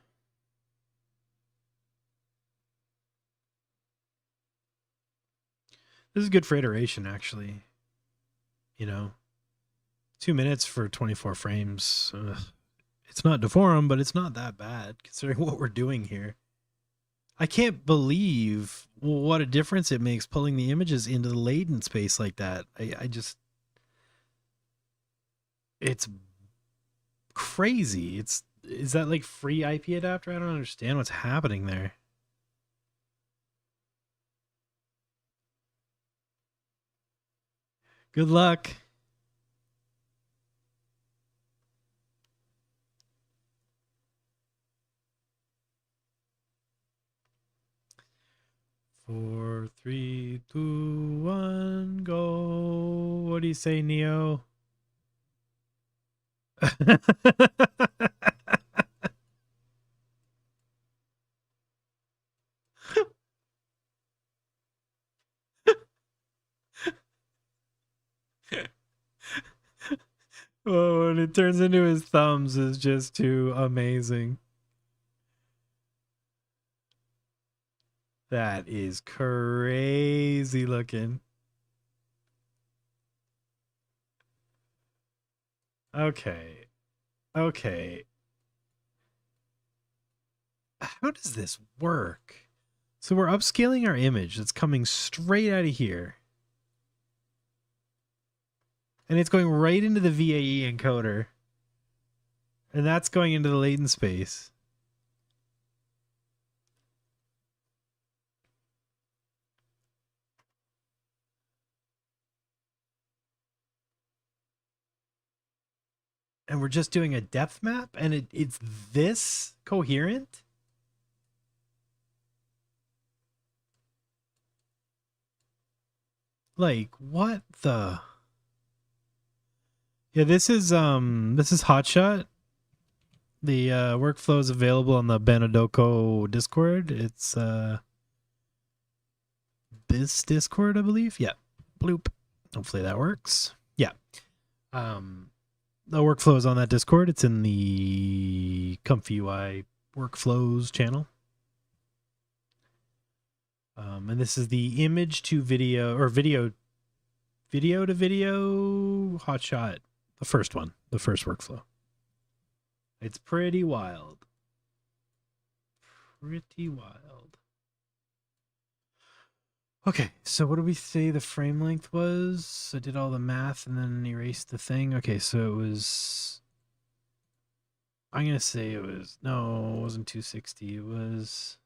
Speaker 1: This is good for iteration, actually. You know, 2 minutes for 24 frames. It's not deformed, but it's not that bad considering what we're doing here. I can't believe what a difference it makes pulling the images into the latent space like that. I just, it's crazy. Is that like free IP adapter? I don't understand what's happening there. Good luck. Four, three, two, one, go. What do you say, Neo? Oh, and it turns into his thumbs is just too amazing. That is crazy looking. Okay. Okay. How does this work? So we're upscaling our image that's coming straight out of here. And it's going right into the VAE encoder. And that's going into the latent space. And we're just doing a depth map and it's this coherent? Like what the? Yeah, this is Hotshot. The workflow is available on the Benedoko Discord. It's this Discord, I believe. Yeah. Bloop. Hopefully that works. Yeah. The workflow is on that Discord. It's in the ComfyUI workflows channel. And this is the image to video or video to video hotshot. The first one, the first workflow. It's pretty wild. Pretty wild. Okay, so what did we say the frame length was? I did all the math and then erased the thing. Okay, so it was... I'm going to say it was... No, it wasn't 260. It was...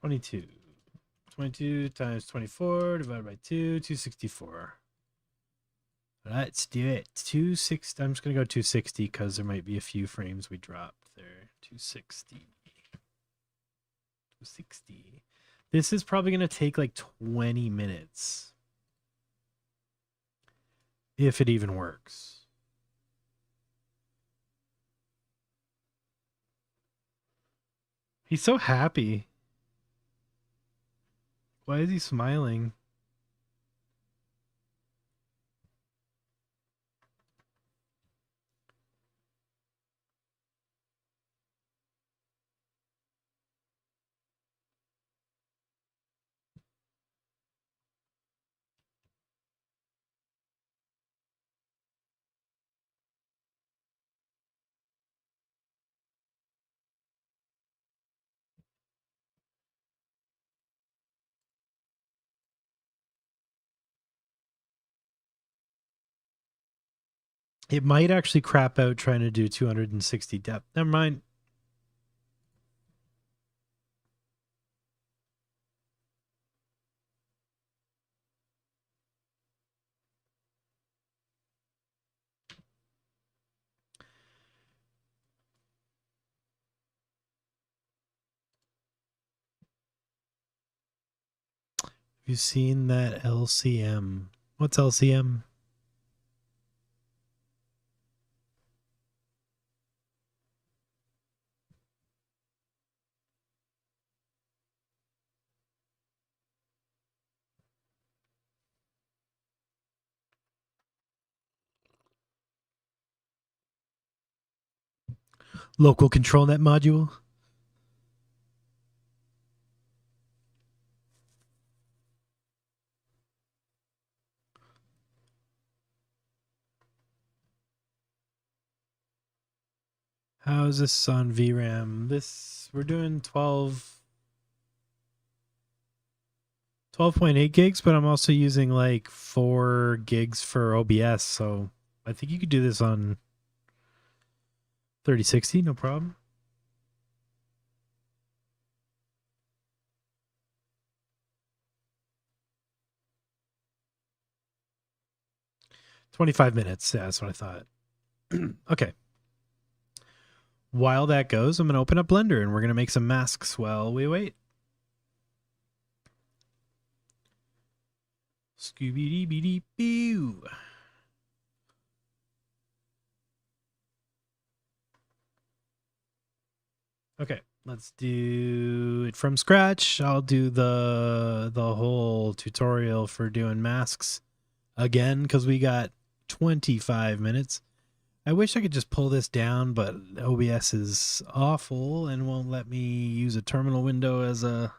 Speaker 1: $22. 22 times 24 divided by 2, 264. Let's do it. 260. I'm just going to go 260 because there might be a few frames we dropped there. 260. 260. This is probably going to take like 20 minutes. If it even works. He's so happy. Why is he smiling? It might actually crap out trying to do 260 depth. Never mind. Have you seen that LCM? What's LCM? Local ControlNet module. How is this on VRAM? We're doing 12.8 gigs, but I'm also using like 4 gigs for OBS, so I think you could do this on 3060, no problem. $25 minutes. Yeah, that's what I thought. Okay. While that goes, I'm going to open up Blender and we're going to make some masks while we wait. Scooby-Dee-Bee-Dee-Boo. Okay, let's do it from scratch. I'll do the whole tutorial for doing masks again because we got 25 minutes. I wish I could just pull this down, but OBS is awful and won't let me use a terminal window as a...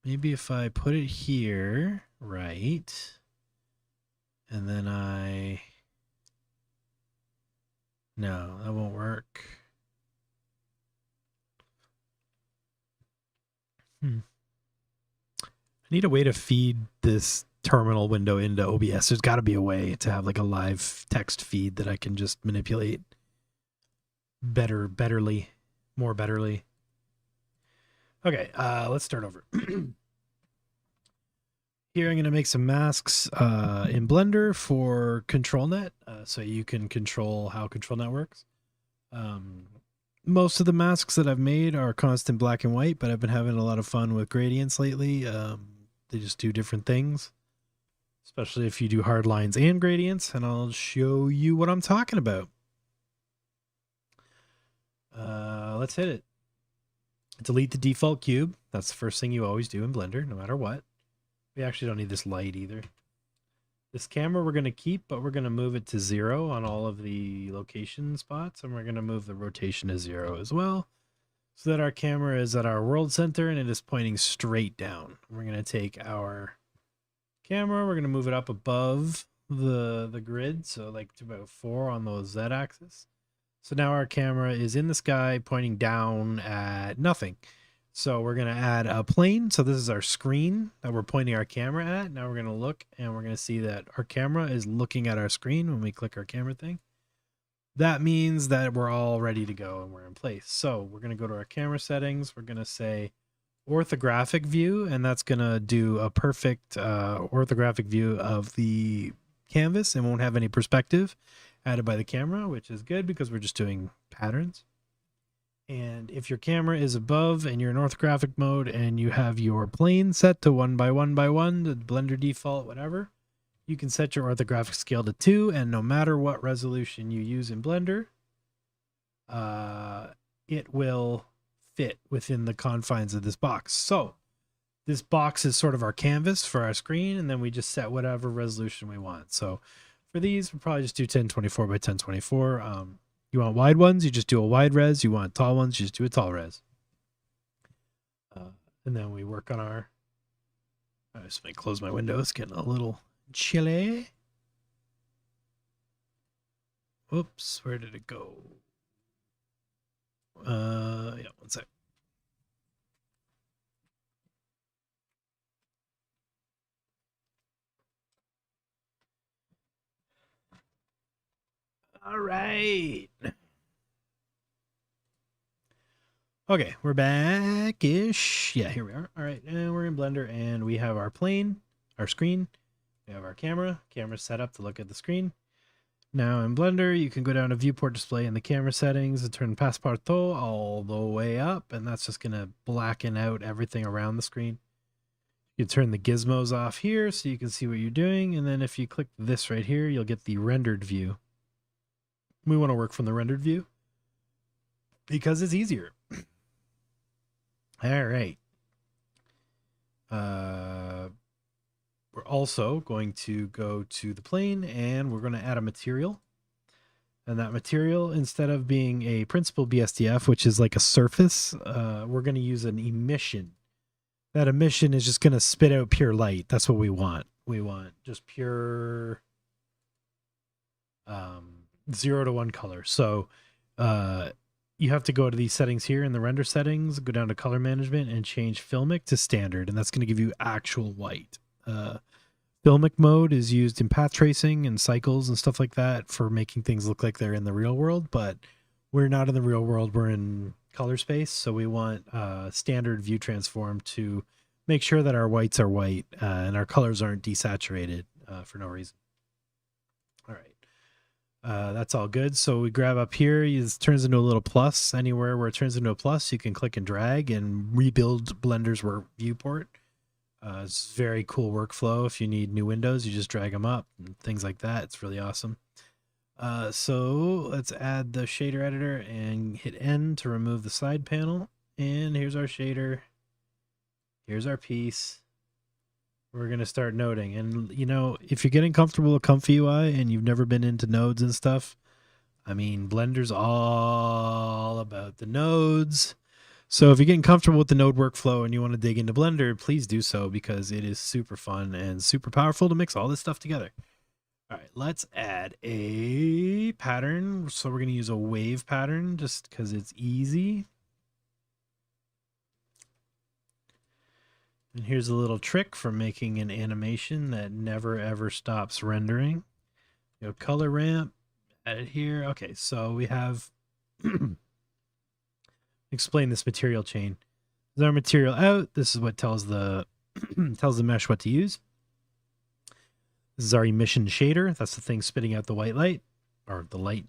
Speaker 1: Maybe if I put it here, right, and then no, that won't work. I need a way to feed this terminal window into OBS. There's got to be a way to have like a live text feed that I can just manipulate more betterly. Okay, let's start over. Here I'm going to make some masks in Blender for ControlNet, so you can control how ControlNet works. Most of the masks that I've made are constant black and white, but I've been having a lot of fun with gradients lately. They just do different things, especially if you do hard lines and gradients, and I'll show you what I'm talking about. Let's hit it. Delete the default cube. That's the first thing you always do in Blender, no matter what. We actually don't need this light either. This camera we're going to keep, but we're going to move it to 0 on all of the location spots, and we're going to move the rotation to 0 as well, so that our camera is at our world center and it is pointing straight down. We're going to take our camera, we're going to move it up above the grid, so like to about 4 on the z-axis. So now our camera is in the sky pointing down at nothing. So we're going to add a plane. So this is our screen that we're pointing our camera at. Now we're going to look and we're going to see that our camera is looking at our screen when we click our camera thing. That means that we're all ready to go and we're in place. So we're going to go to our camera settings. We're going to say orthographic view, and that's going to do a perfect orthographic view of the canvas and won't have any perspective added by the camera, which is good because we're just doing patterns. And if your camera is above and you're in orthographic mode and you have your plane set to 1 by 1 by 1, the Blender default, whatever, you can set your orthographic scale to 2, and no matter what resolution you use in Blender, it will fit within the confines of this box. So this box is sort of our canvas for our screen, and then we just set whatever resolution we want. So for these, we'll probably just do 1024 by 1024. You want wide ones, you just do a wide res. You want tall ones, you just do a tall res. And then we work on our... I just might close my window. It's getting a little chilly. Oops, where did it go? Yeah, one sec. All right. Okay, we're back-ish. Yeah, here we are. All right, and we're in Blender, and we have our plane, our screen. We have our camera. Camera's set up to look at the screen. Now in Blender, you can go down to viewport display in the camera settings and turn Passepartout all the way up, and that's just going to blacken out everything around the screen. You turn the gizmos off here so you can see what you're doing, and then if you click this right here, you'll get the rendered view. We want to work from the rendered view because it's easier. All right. We're also going to go to the plane and we're going to add a material. And that material, instead of being a principal BSDF, which is like a surface, we're going to use an emission. That emission is just going to spit out pure light. That's what we want. We want just pure 0 to 1 color. So you have to go to these settings here in the render settings, go down to color management and change filmic to standard, and that's going to give you actual white. Filmic mode is used in path tracing and cycles and stuff like that for making things look like they're in the real world, but we're not in the real world, we're in color space, so we want standard view transform to make sure that our whites are white and our colors aren't desaturated for no reason. All right, that's all good. So we grab up here, it turns into a little plus. Anywhere where it turns into a plus, you can click and drag and rebuild Blender's viewport. It's very cool workflow. If you need new windows, you just drag them up and things like that. It's really awesome. So let's add the shader editor and hit N to remove the side panel. And here's our shader. Here's our piece. We're going to start noding. And, you know, if you're getting comfortable with ComfyUI and you've never been into nodes and stuff, I mean, Blender's all about the nodes. So if you're getting comfortable with the node workflow and you want to dig into Blender, please do so because it is super fun and super powerful to mix all this stuff together. All right, let's add a pattern. So we're going to use a wave pattern just because it's easy. And here's a little trick for making an animation that never ever stops rendering. You know, color ramp, add it here. Okay, so we have explain this material chain. This is our material out. This is what tells the tells the mesh what to use. This is our emission shader. That's the thing spitting out the white light, or the light.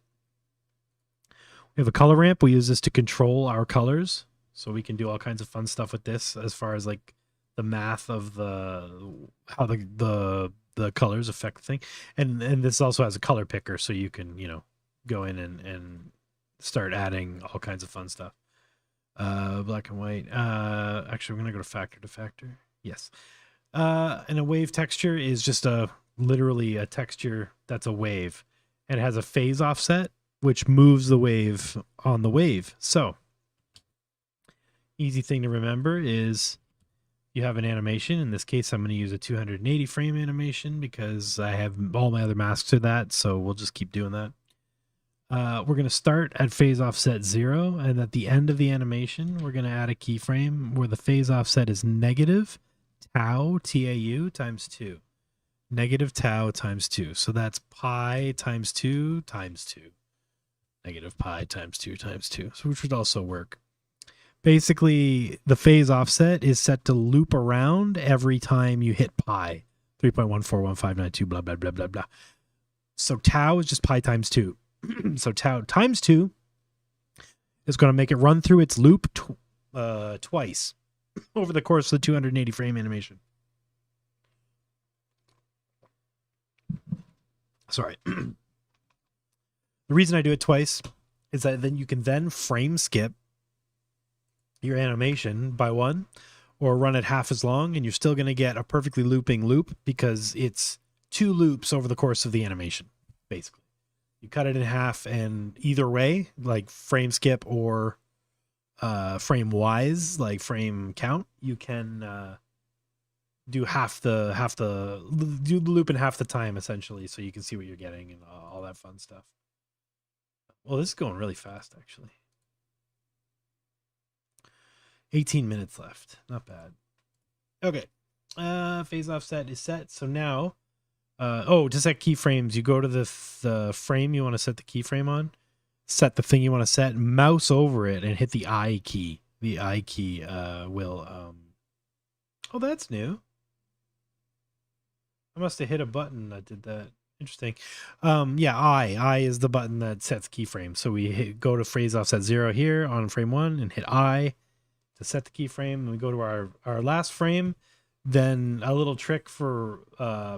Speaker 1: We have a color ramp. We use this to control our colors. So we can do all kinds of fun stuff with this as far as like the math of how the colors affect the thing. And this also has a color picker, so you can, you know, go in and start adding all kinds of fun stuff. Black and white. Actually, we're going to go to factor. Yes. And a wave texture is just literally a texture that's a wave. And it has a phase offset, which moves the wave on the wave. So, easy thing to remember is you have an animation. In this case, I'm going to use a 280 frame animation because I have all my other masks to that. So we'll just keep doing that. We're going to start at phase offset 0, and at the end of the animation, we're going to add a keyframe where the phase offset is negative tau, T-A-U, times 2. Negative tau times 2. So that's pi times 2 times 2. Negative pi times 2 times 2, so which would also work. Basically, the phase offset is set to loop around every time you hit pi. 3.141592, blah, blah, blah, blah, blah. So tau is just pi times 2. So tau times 2 is going to make it run through its loop twice over the course of the 280 frame animation. Sorry. The reason I do it twice is that then you can then frame skip your animation by 1 or run it half as long, and you're still going to get a perfectly looping loop because it's 2 loops over the course of the animation, basically. You cut it in half, and either way, like frame skip or frame wise, like frame count, you can do do the loop in half the time essentially, so you can see what you're getting and all that fun stuff. Well, this is going really fast actually. 18 minutes left, not bad. Okay, phase offset is set. So now, to set keyframes, you go to the frame you want to set the keyframe on, set the thing you want to set, mouse over it, and hit the I key. The I key will. Oh, that's new. I must have hit a button that did that. Interesting. Yeah, I is the button that sets keyframe. So we go to phase offset 0 here on frame 1 and hit I to set the keyframe. And we go to our last frame. Then a little trick for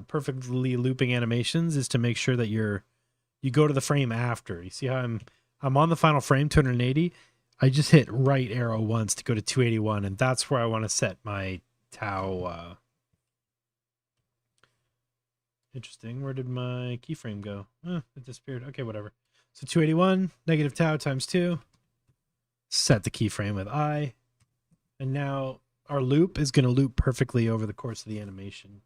Speaker 1: perfectly looping animations is to make sure that you go to the frame after. You see how I'm on the final frame, 280. I just hit right arrow once to go to 281, and that's where I want to set my tau. Interesting. Where did my keyframe go? It disappeared. Okay, whatever. So 281 negative tau times 2. Set the keyframe with I, and now our loop is going to loop perfectly over the course of the animation.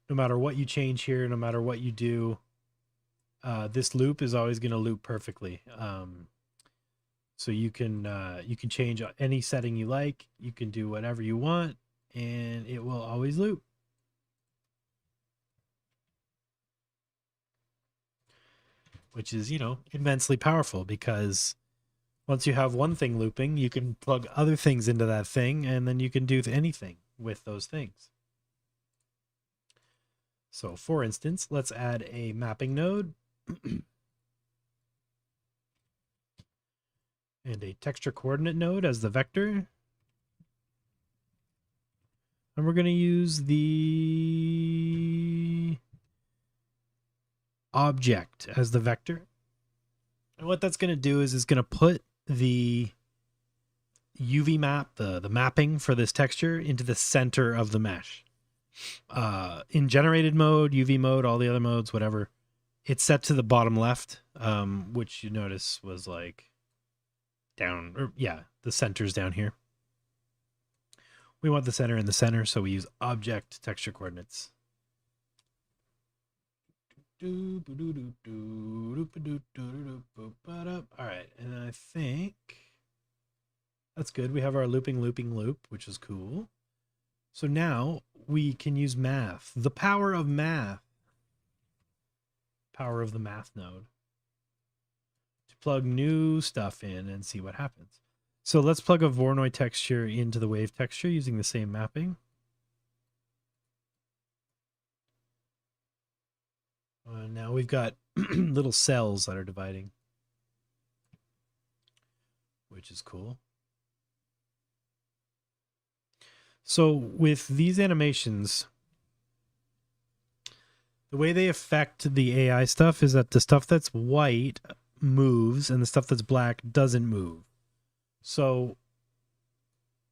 Speaker 1: No matter what you change here, no matter what you do, this loop is always going to loop perfectly. So you can change any setting you like. You can do whatever you want, and it will always loop. Which is, immensely powerful, because once you have one thing looping, you can plug other things into that thing, and then you can do anything with those things. So for instance, let's add a mapping node and a texture coordinate node as the vector. And we're going to use the object as the vector. And what that's going to do is it's going to put the UV map, the mapping for this texture, into the center of the mesh. In generated mode, UV mode, all the other modes, whatever, it's set to the bottom left, which you notice was like down, or yeah, the center's down here. We want the center in the center, so we use object texture coordinates. All right, and I think that's good. We have our looping loop, which is cool. So now we can use math, the power of math, power of the math node, to plug new stuff in and see what happens. So let's plug a Voronoi texture into the wave texture using the same mapping. Now we've got little cells that are dividing, which is cool. So with these animations, the way they affect the AI stuff is that the stuff that's white moves and the stuff that's black doesn't move. So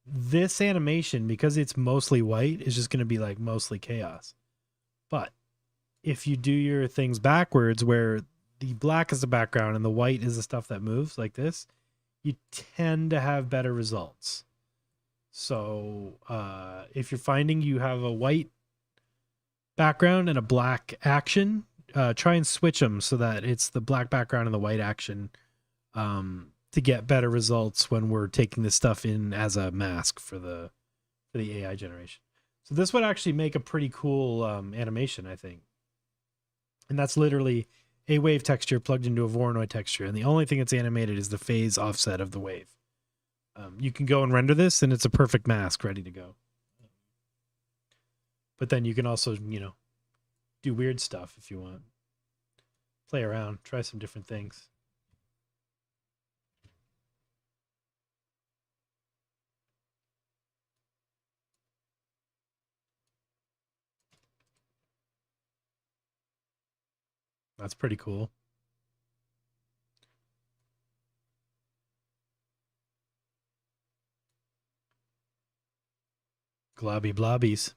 Speaker 1: this animation, because it's mostly white, is just going to be like mostly chaos. But if you do your things backwards, where the black is the background and the white is the stuff that moves like this, you tend to have better results. So if you're finding you have a white background and a black action, try and switch them so that it's the black background and the white action, to get better results when we're taking this stuff in as a mask for the AI generation. So this would actually make a pretty cool animation, I think. And that's literally a wave texture plugged into a Voronoi texture, and the only thing that's animated is the phase offset of the wave. You can go and render this, and it's a perfect mask ready to go. But then you can also, do weird stuff if you want. Play around, try some different things. That's pretty cool. Globby blobbies.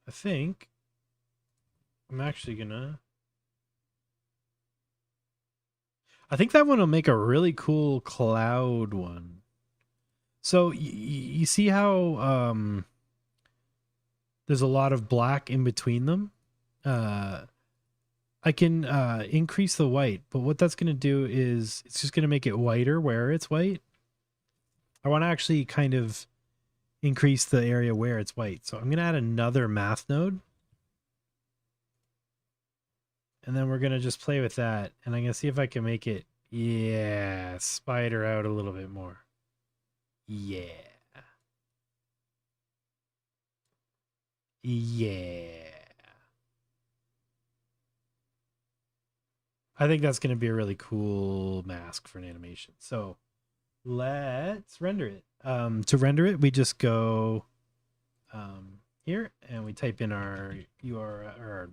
Speaker 1: I think I'm actually gonna... I think that one will make a really cool cloud one. So you see how there's a lot of black in between them? I can increase the white, but what that's going to do is it's just going to make it whiter where it's white. I want to actually kind of increase the area where it's white. So I'm going to add another math node. And then we're going to just play with that. And I'm going to see if I can make it, spider out a little bit more. Yeah. I think that's going to be a really cool mask for an animation. So let's render it. To render it, we just go here and we type in our URL, or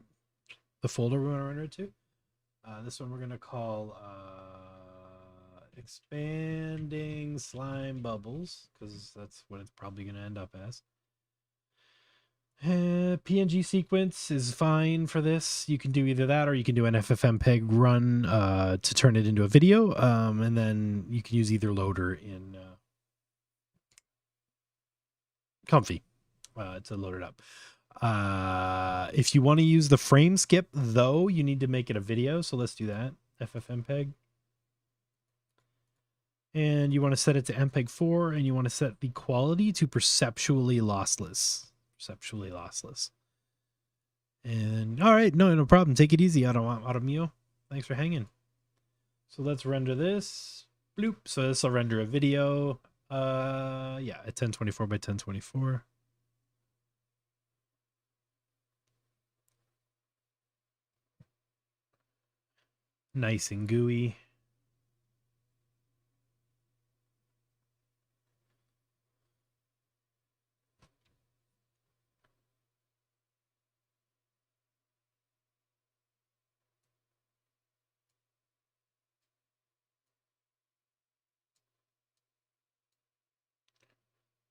Speaker 1: the folder we want to render it to. This one we're going to call expanding slime bubbles, because that's what it's probably going to end up as. PNG sequence is fine for this. You can do either that, or you can do an FFmpeg run to turn it into a video, and then you can use either loader in Comfy. to load it up. If you want to use the frame skip, though, you need to make it a video. So let's do that. FFmpeg. And you want to set it to MPEG-4, and you want to set the quality to perceptually lossless. Perceptually lossless. And all right, no problem. Take it easy, Automio. Thanks for hanging. So let's render this. Bloop. So this will render a video. Yeah, at 1024 by 1024. Nice and gooey.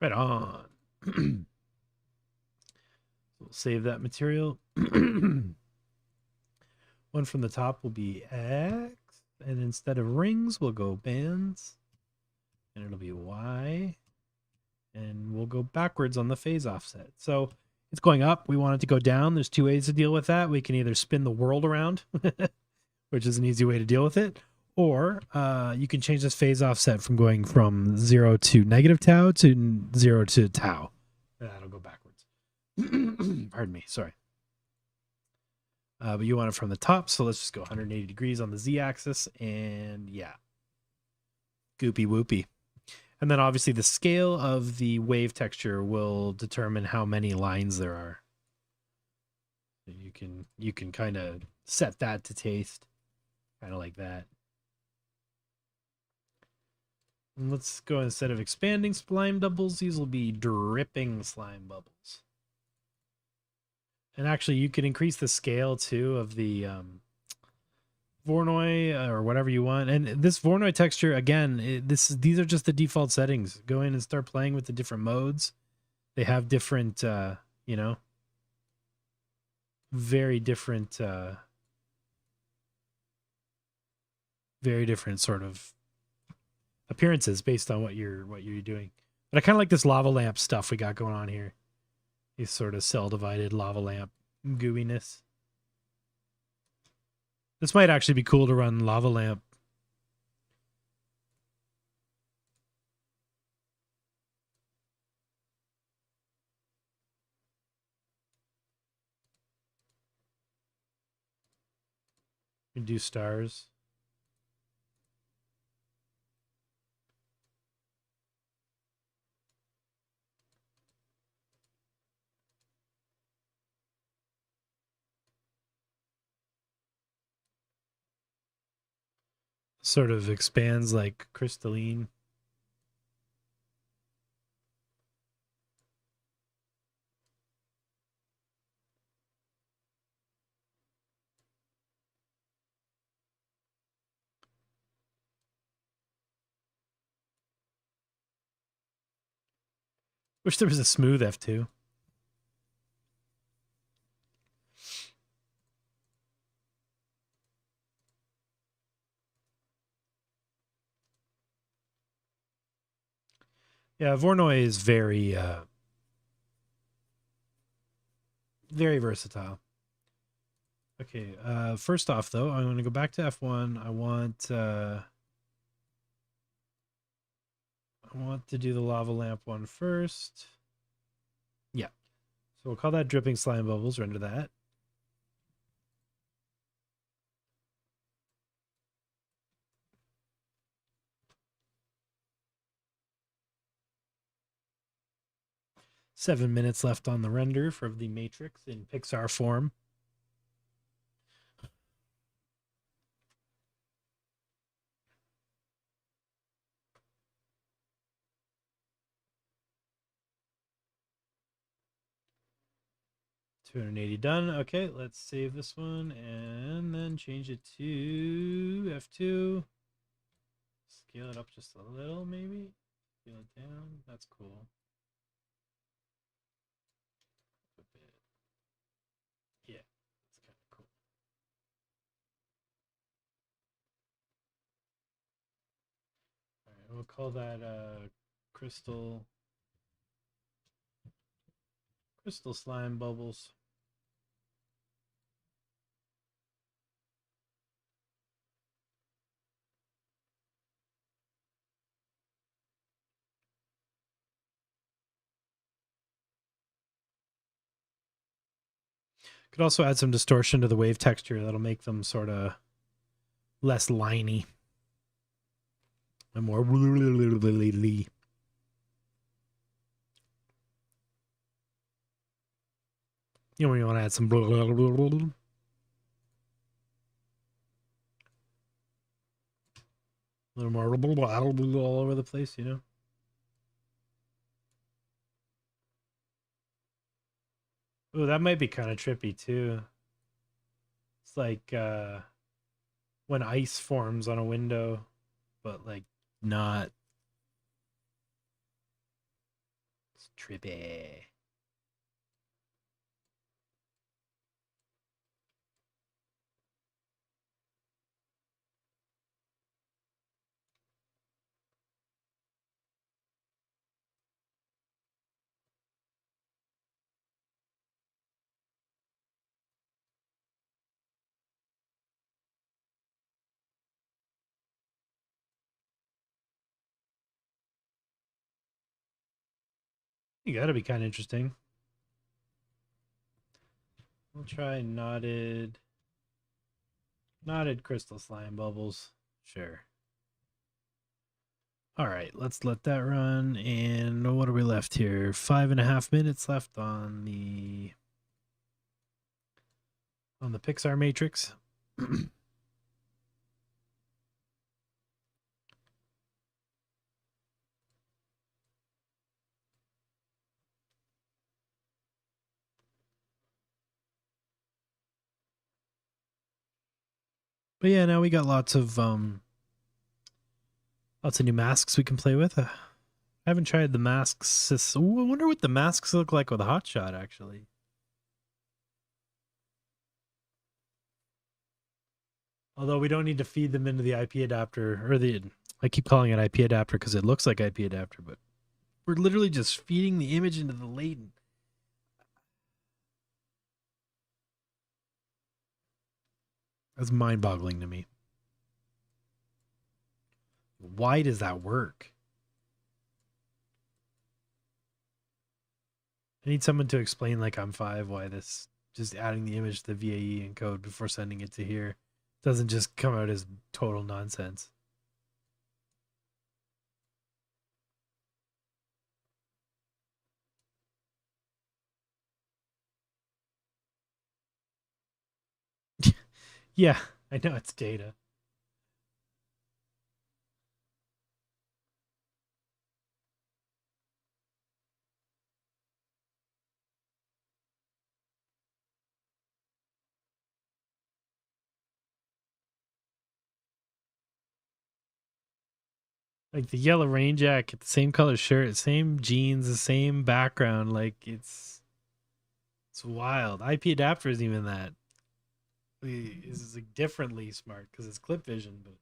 Speaker 1: Right on. We'll save that material. One from the top will be X, and instead of rings, we'll go bands, and it'll be Y, and we'll go backwards on the phase offset. So it's going up. We want it to go down. There's two ways to deal with that. We can either spin the world around, which is an easy way to deal with it, or you can change this phase offset from going from 0 to negative tau to 0 to tau. That'll go backwards. Pardon me. Sorry. But you want it from the top, so let's just go 180 degrees on the z-axis, and yeah, goopy whoopy. And then obviously the scale of the wave texture will determine how many lines there are. You can kind of set that to taste, kind of like that. And let's go, instead of expanding slime bubbles, these will be dripping slime bubbles. And actually, you can increase the scale too of the Voronoi or whatever you want. And this Voronoi texture, again, these are just the default settings. Go in and start playing with the different modes. They have different, you know, very different sort of appearances based on what you're doing. But I kind of like this lava lamp stuff we got going on here. These sort of cell divided lava lamp gooiness. This might actually be cool to run lava lamp. You can do stars. Sort of expands like crystalline. Wish there was a smooth F2. Yeah, Voronoi is very very versatile. Okay, first off though, I'm going to go back to F1. I want to do the lava lamp one first. Yeah. So we'll call that dripping slime bubbles, render that. Seven minutes left on the render for the Matrix in Pixar form. $280 done. Okay, let's save this one and then change it to F2. Scale it up just a little, maybe. Scale it down. That's cool. A bit. Yeah, that's kind of cool. All right, we'll call that crystal Crystal slime bubbles. Could also add some distortion to the wave texture. That'll make them sort of less liney and more. You know, when you want to add some a little more all over the place, you know. Oh, that might be kind of trippy too. It's like when ice forms on a window, but like not. It's trippy. You gotta be kind of interesting. We'll try knotted crystal slime bubbles. Sure. All right, let's let that run. And what are we left here? 5.5 minutes left on the Pixar Matrix. But yeah, now we got lots of new masks we can play with. I haven't tried the masks. Ooh, I wonder what the masks look like with HotShot actually. Although we don't need to feed them into the IP adapter, or I keep calling it IP adapter because it looks like IP adapter, but we're literally just feeding the image into the latent. That's mind-boggling to me. Why does that work? I need someone to explain, like I'm 5, why this just adding the image to the VAE encode before sending it to here doesn't just come out as total nonsense. Yeah, I know it's data. Like the yellow rain jacket, the same color shirt, same jeans, the same background. Like it's wild. IP adapter isn't even that. It's like differently smart because it's clip vision, but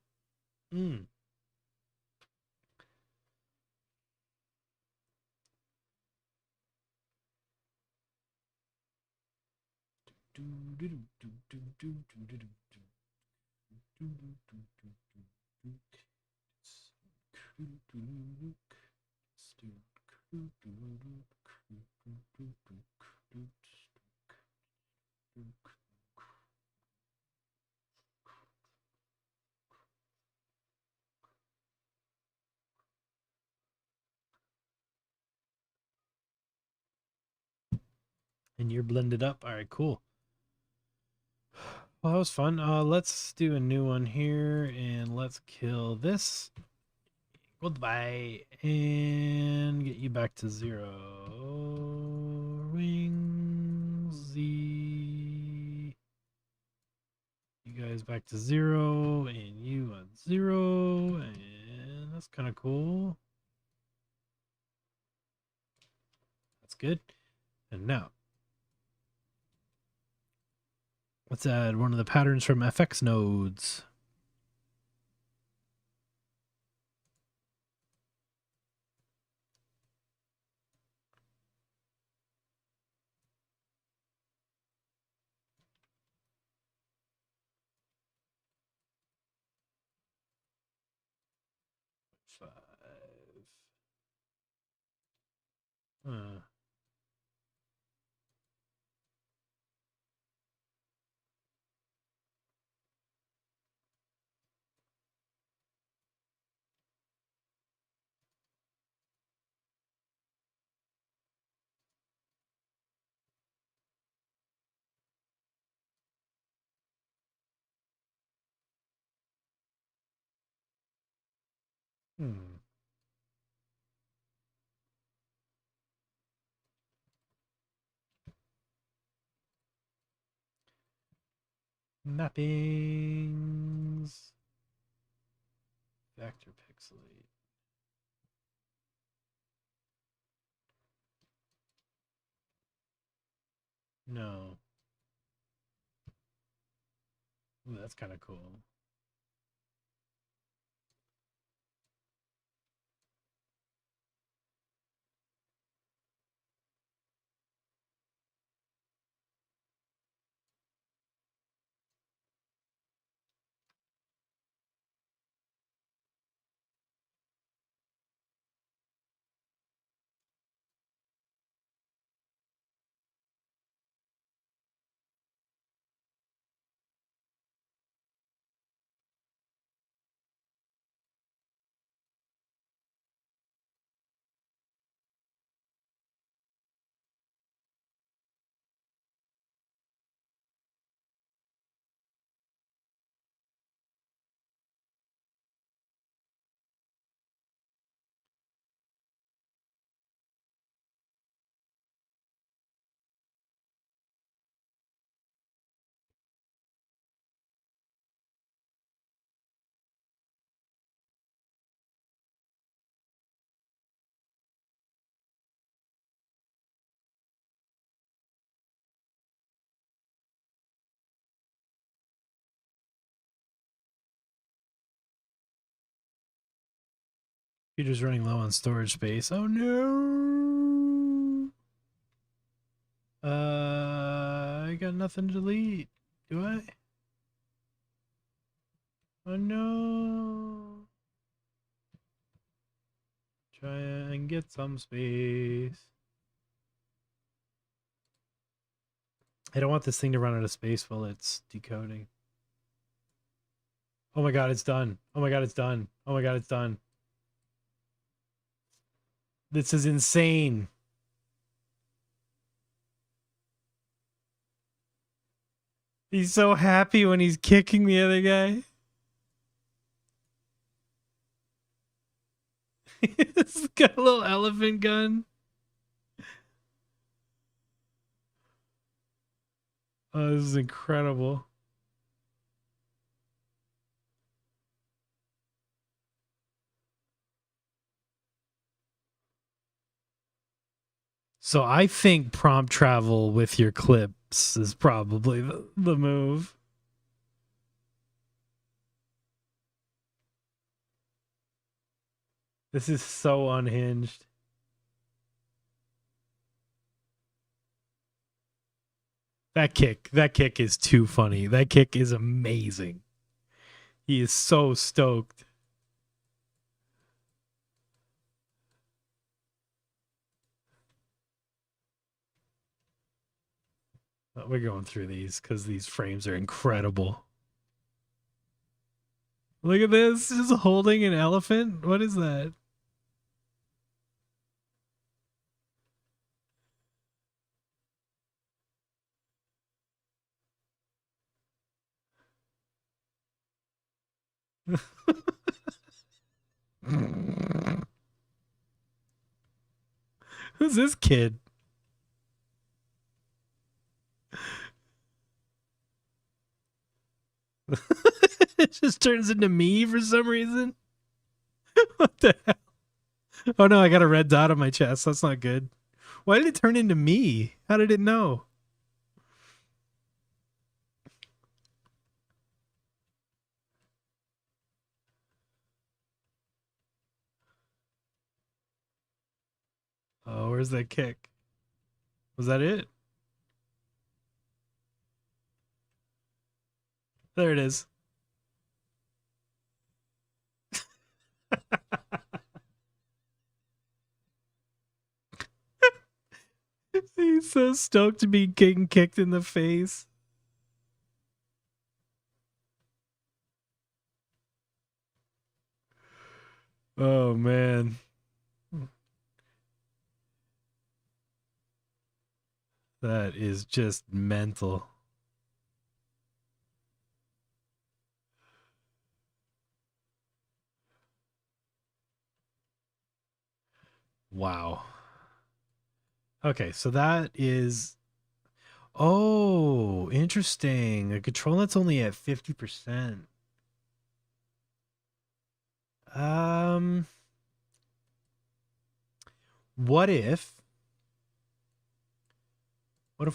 Speaker 1: and you're blended up. All right, cool. Well, that was fun. Let's do a new one here, and let's kill this. Goodbye, and get you back to 0. Wings Z. You guys back to 0, and you on 0, and that's kind of cool. That's good. And now, let's add one of the patterns from FX nodes. Uh. Hmm. Mappings. Vector pixelate. No. Ooh, that's kind of cool. Computer's running low on storage space. Oh no. I got nothing to delete. Do I? Oh no. Try and get some space. I don't want this thing to run out of space while it's decoding. Oh my god, it's done. Oh my god, it's done. Oh my god, it's done. This is insane. He's so happy when he's kicking the other guy. He's got a little elephant gun. Oh, this is incredible. So I think prompt travel with your clips is probably the move. This is so unhinged. That kick is too funny. That kick is amazing. He is so stoked. We're going through these because these frames are incredible. Look at this, just holding an elephant. What is that? Who's this kid? It just turns into me for some reason. What the hell? Oh no, I got a red dot on my chest. That's not good. Why did it turn into me? How did it know? Oh, where's that kick? Was that it? There it is. So stoked to be getting kicked in the face. Oh man. That is just mental. Wow. Okay, so that is... Oh, interesting. The ControlNet's only at 50%. What if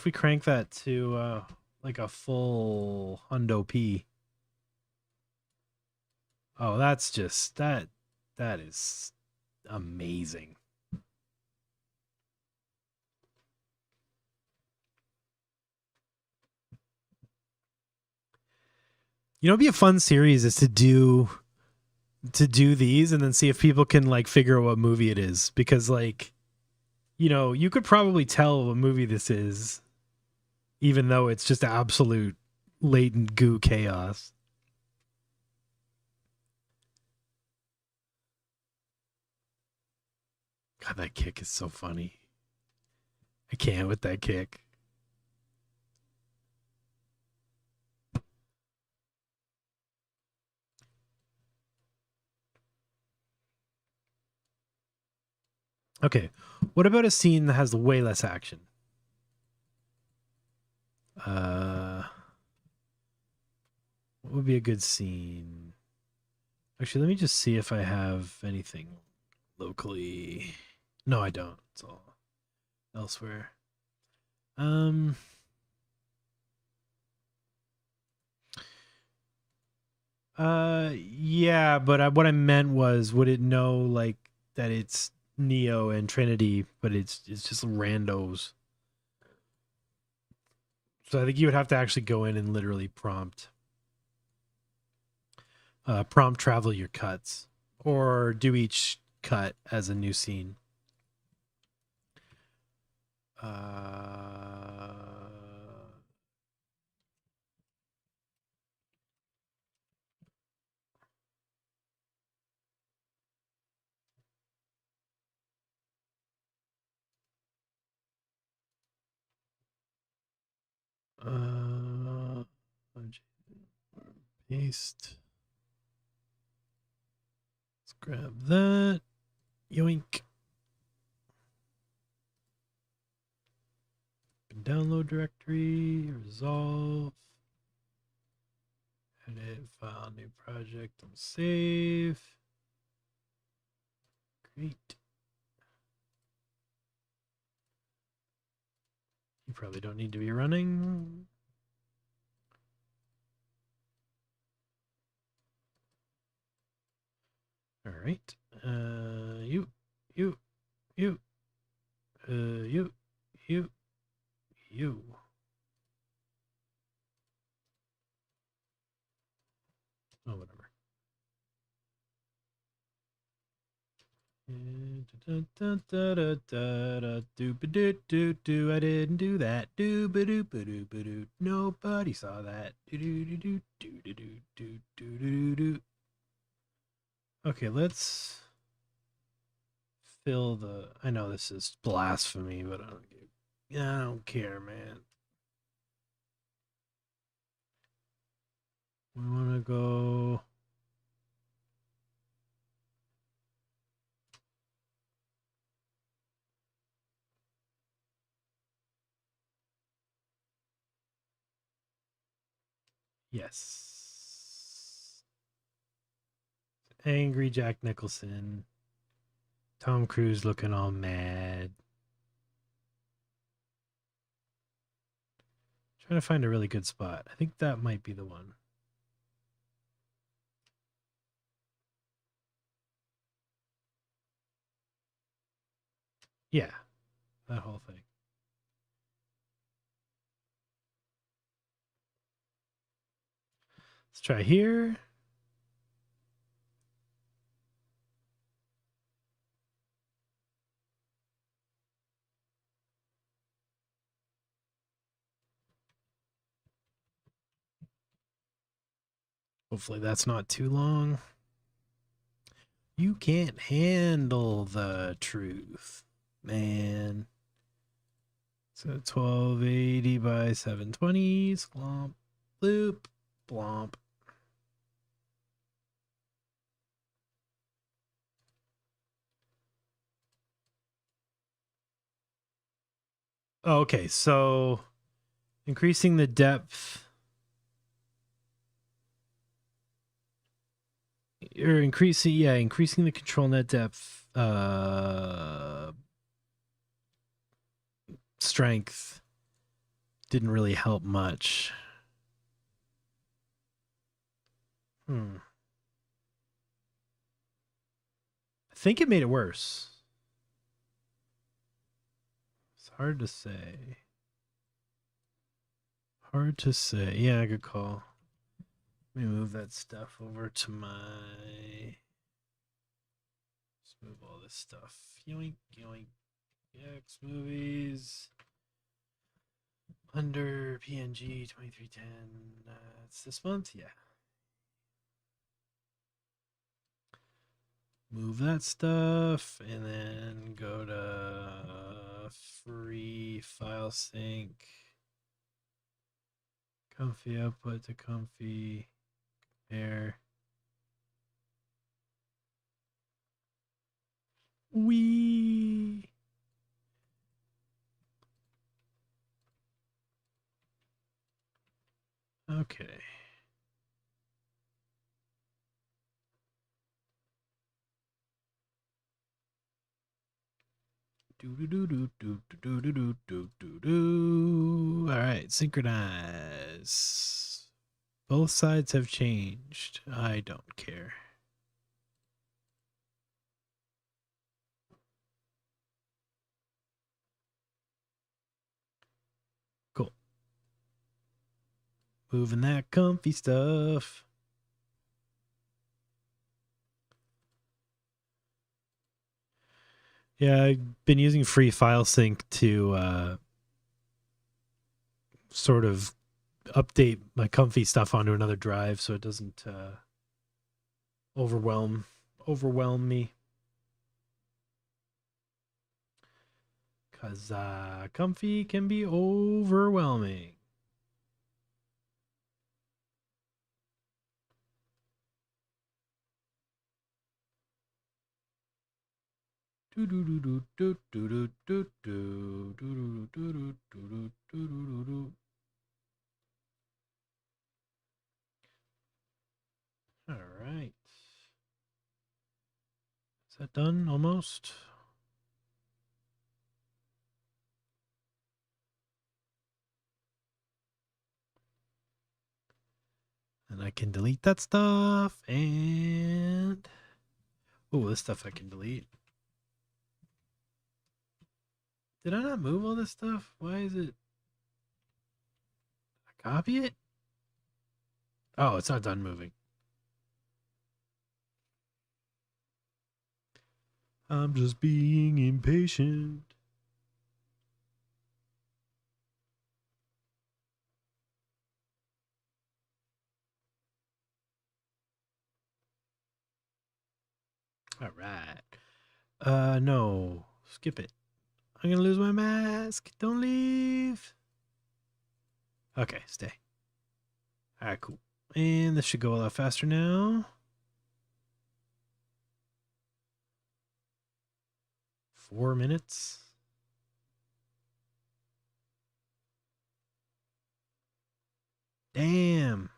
Speaker 1: we crank that to like a full hundo P? Oh, that's just that is amazing. You know, it'd be a fun series is to do these and then see if people can like figure out what movie it is, because like, you know, you could probably tell what movie this is even though it's just absolute latent goo chaos. God, that kick is so funny. I can't with that kick. Okay, what about a scene that has way less action? What would be a good scene? Actually, let me just see if I have anything locally. No, I don't. It's all elsewhere. Yeah, but what I meant was, would it know like that it's Neo and Trinity, but it's just randos. So I think you would have to actually go in and literally prompt travel your cuts, or do each cut as a new scene. Paste. Let's grab that. Yoink. Download directory, resolve, edit, file, new project, and save. Great. You probably don't need to be running. All right. You. Oh, whatever. I didn't do that. Nobody saw that. Okay, let's fill the... I know this is blasphemy, but I don't care, man. We want to go... Yes. Angry Jack Nicholson. Tom Cruise looking all mad. Trying to find a really good spot. I think that might be the one. Yeah, that whole thing. Let's try here. Hopefully that's not too long. You can't handle the truth, man. So 1280 by 720, slomp, loop, blomp. Okay, so increasing the depth or increasing the ControlNet depth strength didn't really help much. I think it made it worse. It's hard to say. Hard to say. Yeah, good call. Let me move that stuff over to my... Let's move all this stuff. Yoink, yoink. X movies. Under PNG 2310. It's this month? Yeah. Move that stuff and then go to free file sync. Comfy output to comfy compare. Wee. Okay. All right, synchronize. Both sides have changed. I don't care. Cool. Moving that comfy stuff. Yeah, I've been using free file sync to sort of update my comfy stuff onto another drive so it doesn't overwhelm me. Because comfy can be overwhelming. All right. Is that done almost? And I can delete that stuff and oh, this stuff I can delete. Did I not move all this stuff? Why is it? I copy it? Oh, it's not done moving. I'm just being impatient. All right. No. Skip it. I'm going to lose my mask. Don't leave. Okay, stay. All right, cool. And this should go a lot faster now. 4 minutes. Damn.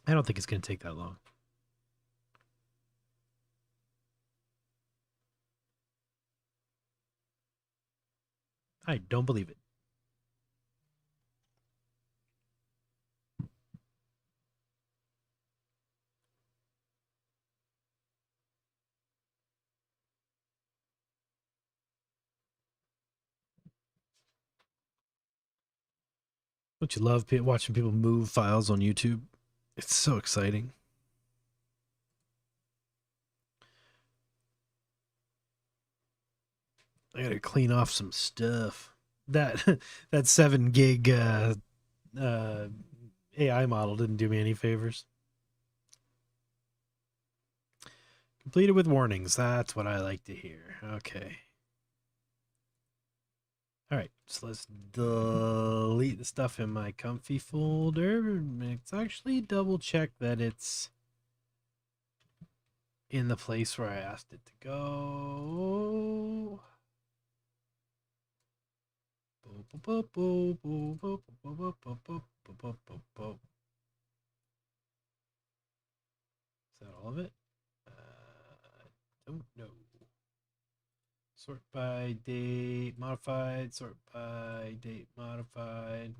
Speaker 1: I don't think it's going to take that long. I don't believe it. Don't you love watching people move files on YouTube? It's so exciting. I gotta clean off some stuff. That that 7 gig AI model didn't do me any favors. Completed with warnings. That's what I like to hear. Okay. All right, so let's delete the stuff in my comfy folder. Let's actually double check that it's in the place where I asked it to go. Is that all of it? Don't know. Sort by date modified, sort by date modified.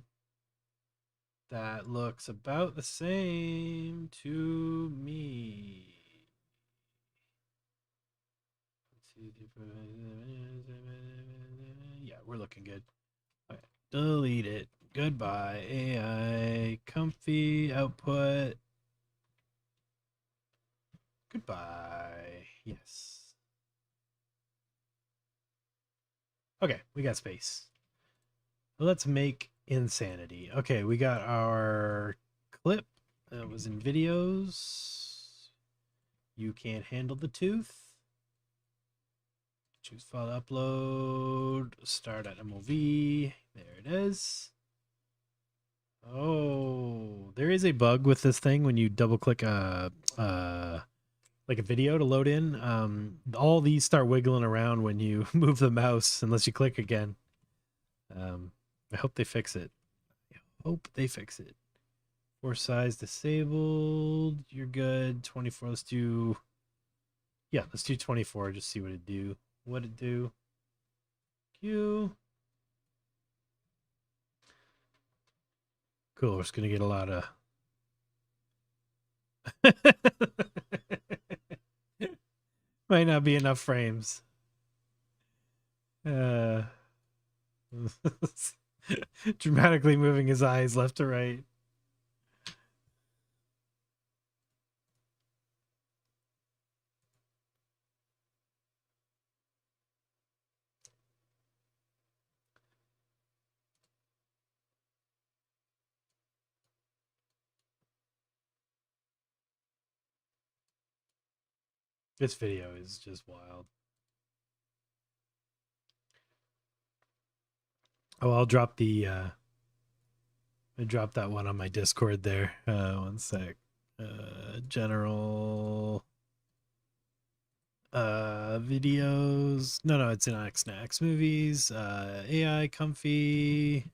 Speaker 1: That looks about the same to me. Yeah, we're looking good. Okay. Delete it. Goodbye. AI comfy output. Goodbye. Yes. Okay, we got space. Let's make insanity. Okay, we got our clip that was in videos. You can't handle the tooth. Choose file upload. Start at MOV. There it is. Oh, there is a bug with this thing when you double click like a video to load in. All these start wiggling around when you move the mouse unless you click again. I hope they fix it. I hope they fix it. Force size disabled. You're good. 24. Let's do. Yeah, let's do 24. Just see what it do. What it do. Q. Cool. We're just gonna get a lot of. Might not be enough frames. Dramatically moving his eyes left to right. This video is just wild. Oh, I'll drop the I dropped that one on my Discord there. One sec. General videos. No, it's in X movies. AI comfy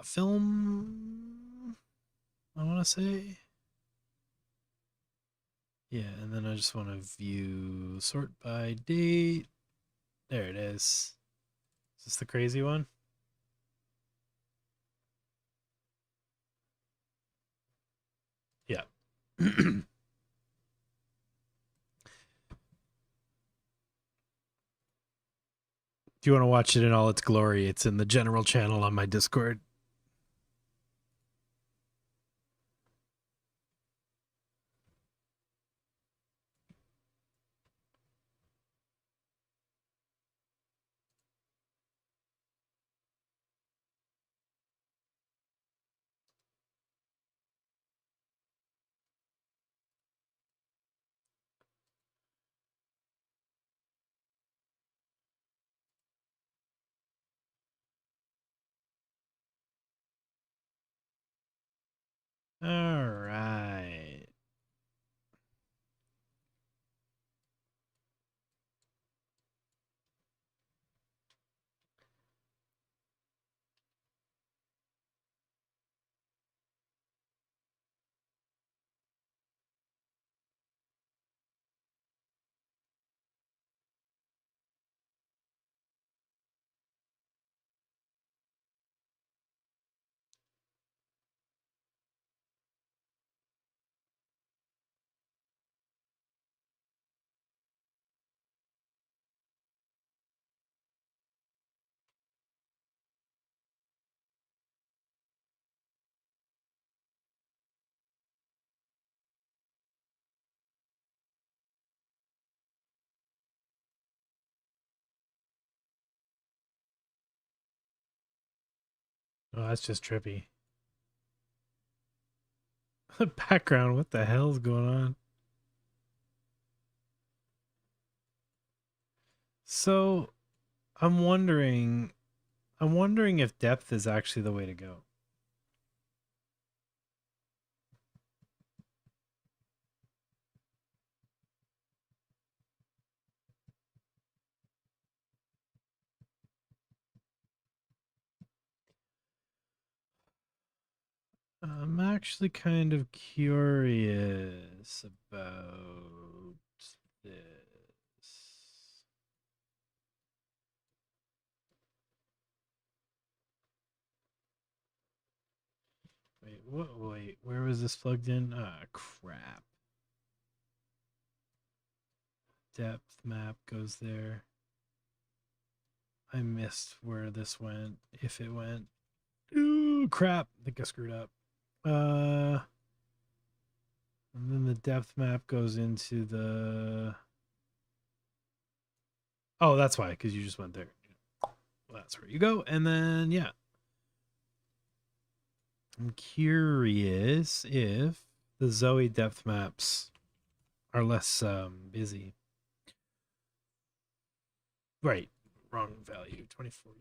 Speaker 1: film. I want to say. Yeah, and then I just want to view sort by date. There it is. Is this the crazy one? Yeah. If you want to watch it in all its glory, it's in the general channel on my Discord. All right. Oh, that's just trippy. Background, what the hell's going on? So I'm wondering if depth is actually the way to go. I'm actually kind of curious about this. Wait, what? Wait, where was this plugged in? Ah, crap. Depth map goes there. I missed where this went, if it went. Ooh, crap. I think I screwed up. And then the depth map goes into the... Oh, that's why, because you just went there. Well, that's where you go. And then, yeah. I'm curious if the Zoe depth maps are less busy. Right. Wrong value. 24.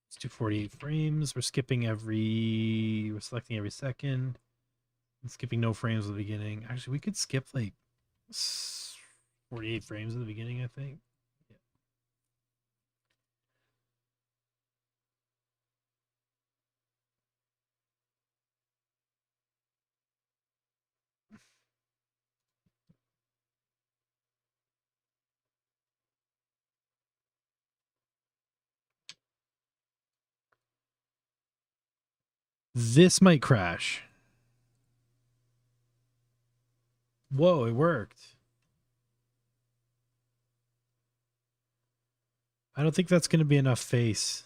Speaker 1: It's 248 frames. We're selecting every second. And skipping no frames at the beginning. Actually, we could skip like 48 frames at the beginning, I think. Yeah. This might crash. Whoa, it worked. I don't think that's going to be enough face.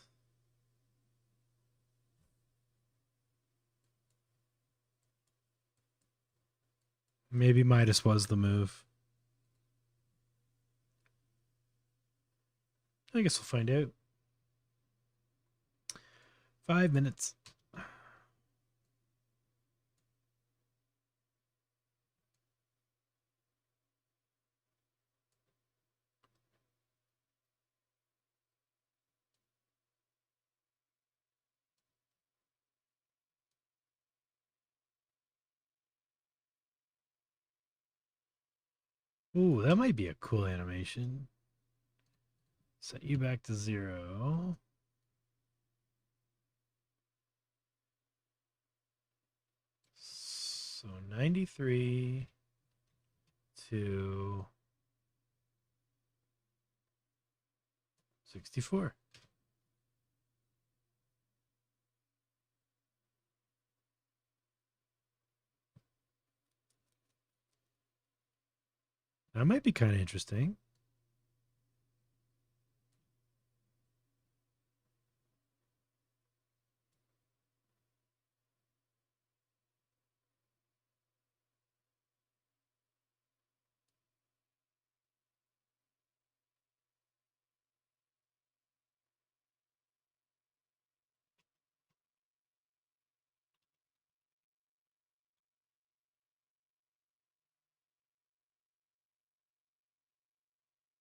Speaker 1: Maybe MiDaS was the move. I guess we'll find out. 5 minutes. Ooh, that might be a cool animation. Set you back to 0. So 93 to 64. That might be kind of interesting.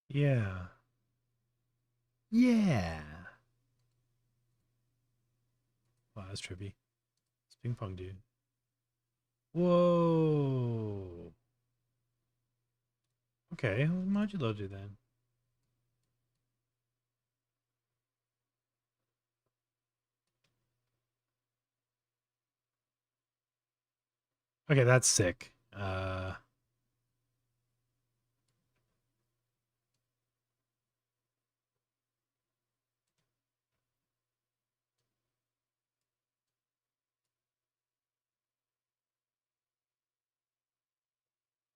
Speaker 1: Yeah. Yeah. Wow, that's trippy. It's ping pong, dude. Whoa. Okay, modulo do then. Okay, that's sick.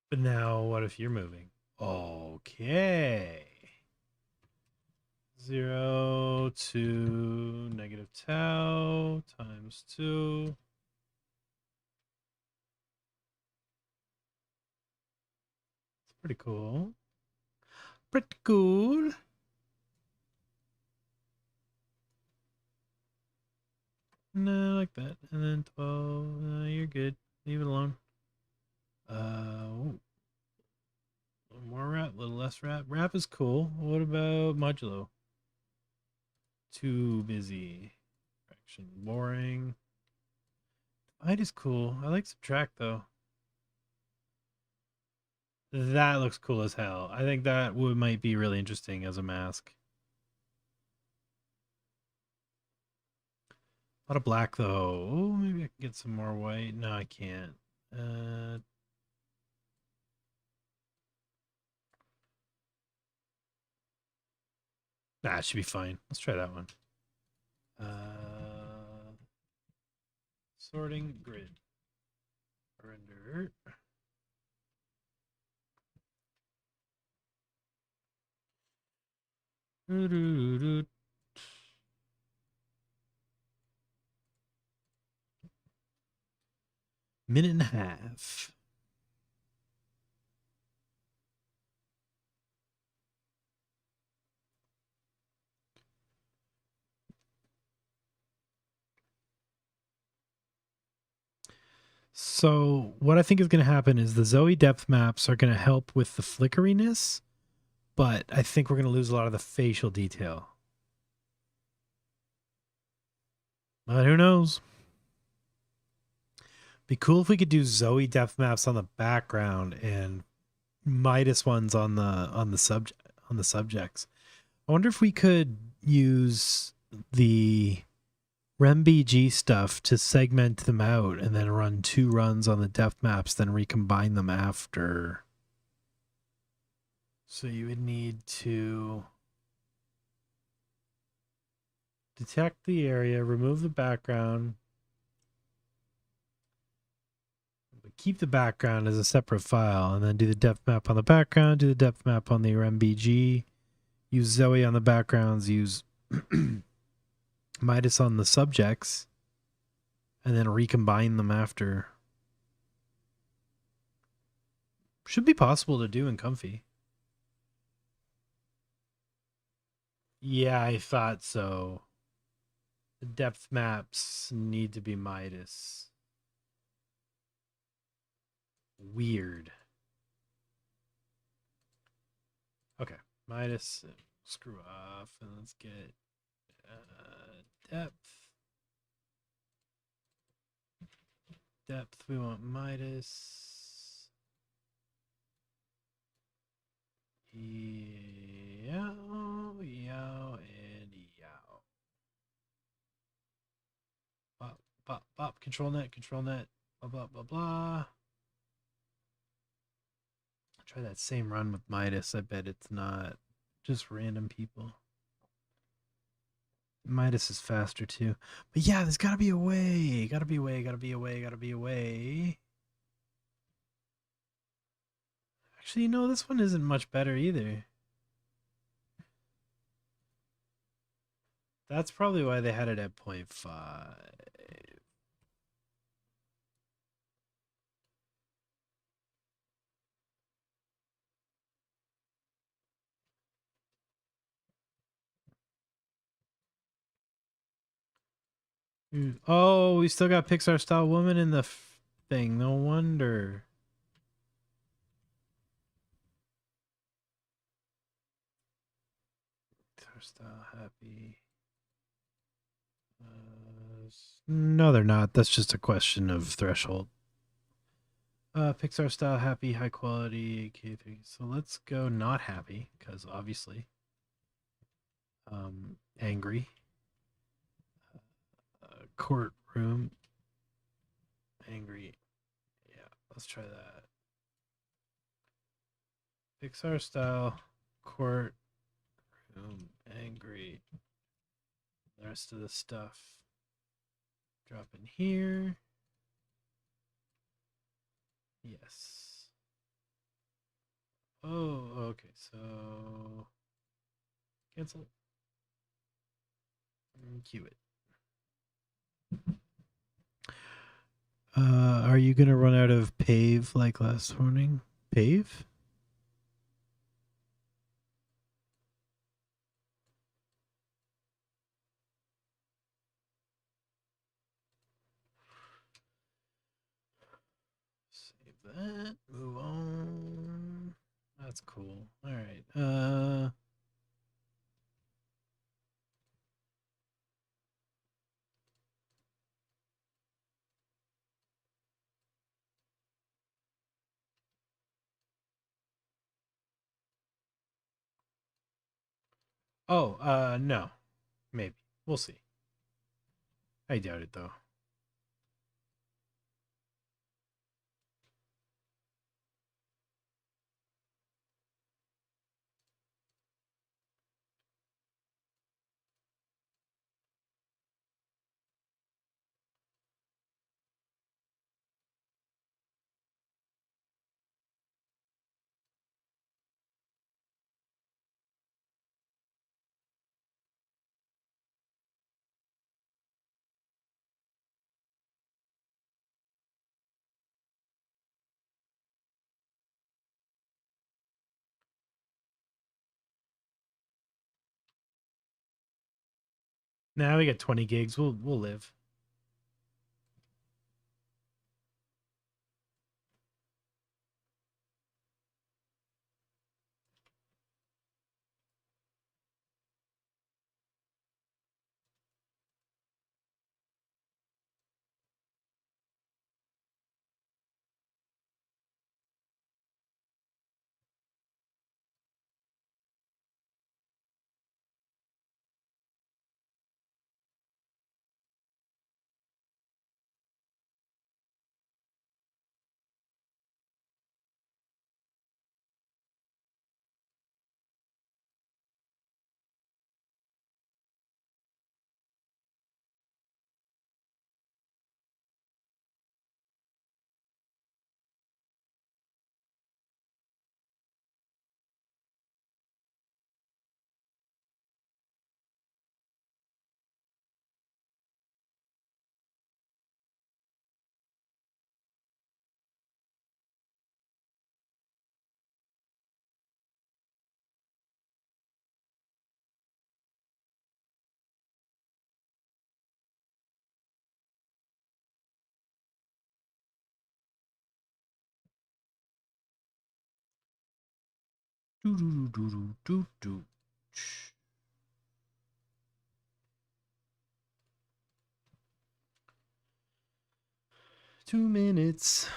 Speaker 1: But now what if you're moving? Okay. 0 to negative tau times 2. It's pretty cool. Pretty cool. No, like that. And then 12. You're good. Leave it alone. Ooh. A little more wrap, a little less wrap. Wrap is cool. What about modulo? Too busy. Fraction boring. Divide is cool. I like subtract though. That looks cool as hell. I think that might be really interesting as a mask. A lot of black though. Oh, maybe I can get some more white. No, I can't. Nah, it should be fine. Let's try that one. Sorting grid. Render. Minute and a half. So what I think is going to happen is the Zoe depth maps are going to help with the flickeriness, but I think we're going to lose a lot of the facial detail. But who knows? Be cool if we could do Zoe depth maps on the background and MiDAS ones on the subjects. I wonder if we could use the RemBG stuff to segment them out and then run 2 runs on the depth maps, then recombine them after. So you would need to detect the area, remove the background, but keep the background as a separate file, and then do the depth map on the background, do the depth map on the RemBG, use Zoe on the backgrounds, use MiDAS on the subjects, and then recombine them after. Should be possible to do in Comfy. Yeah, I thought so. The depth maps need to be MiDAS. Weird. Okay, MiDAS. Screw off, and let's get depth. Depth, we want MiDAS. Yow, yow, and yow. Bop, bop, bop. ControlNet, ControlNet. Blah, blah, blah, blah. Try that same run with MiDAS. I bet it's not just random people. MiDAS is faster too. But yeah, there's gotta be a way. Gotta be a way, gotta be a way, gotta be a way. Actually, no, this one isn't much better either. That's probably why they had it at 0.5. Oh, we still got Pixar-style woman in the thing. No wonder. Pixar-style happy. No, they're not. That's just a question of threshold. Pixar-style happy, high quality, K3. So let's go not happy, because obviously. Angry. Courtroom. Angry. Yeah, let's try that. Pixar style courtroom. Angry. The rest of the stuff. Drop in here. Yes. Oh, okay. So cancel. And cue it. Are you gonna run out of pave like last morning? Pave? that's cool. All right. No. Maybe. We'll see. I doubt it though. Now we got 20 gigs. We'll live. Do do do do do do. 2 minutes.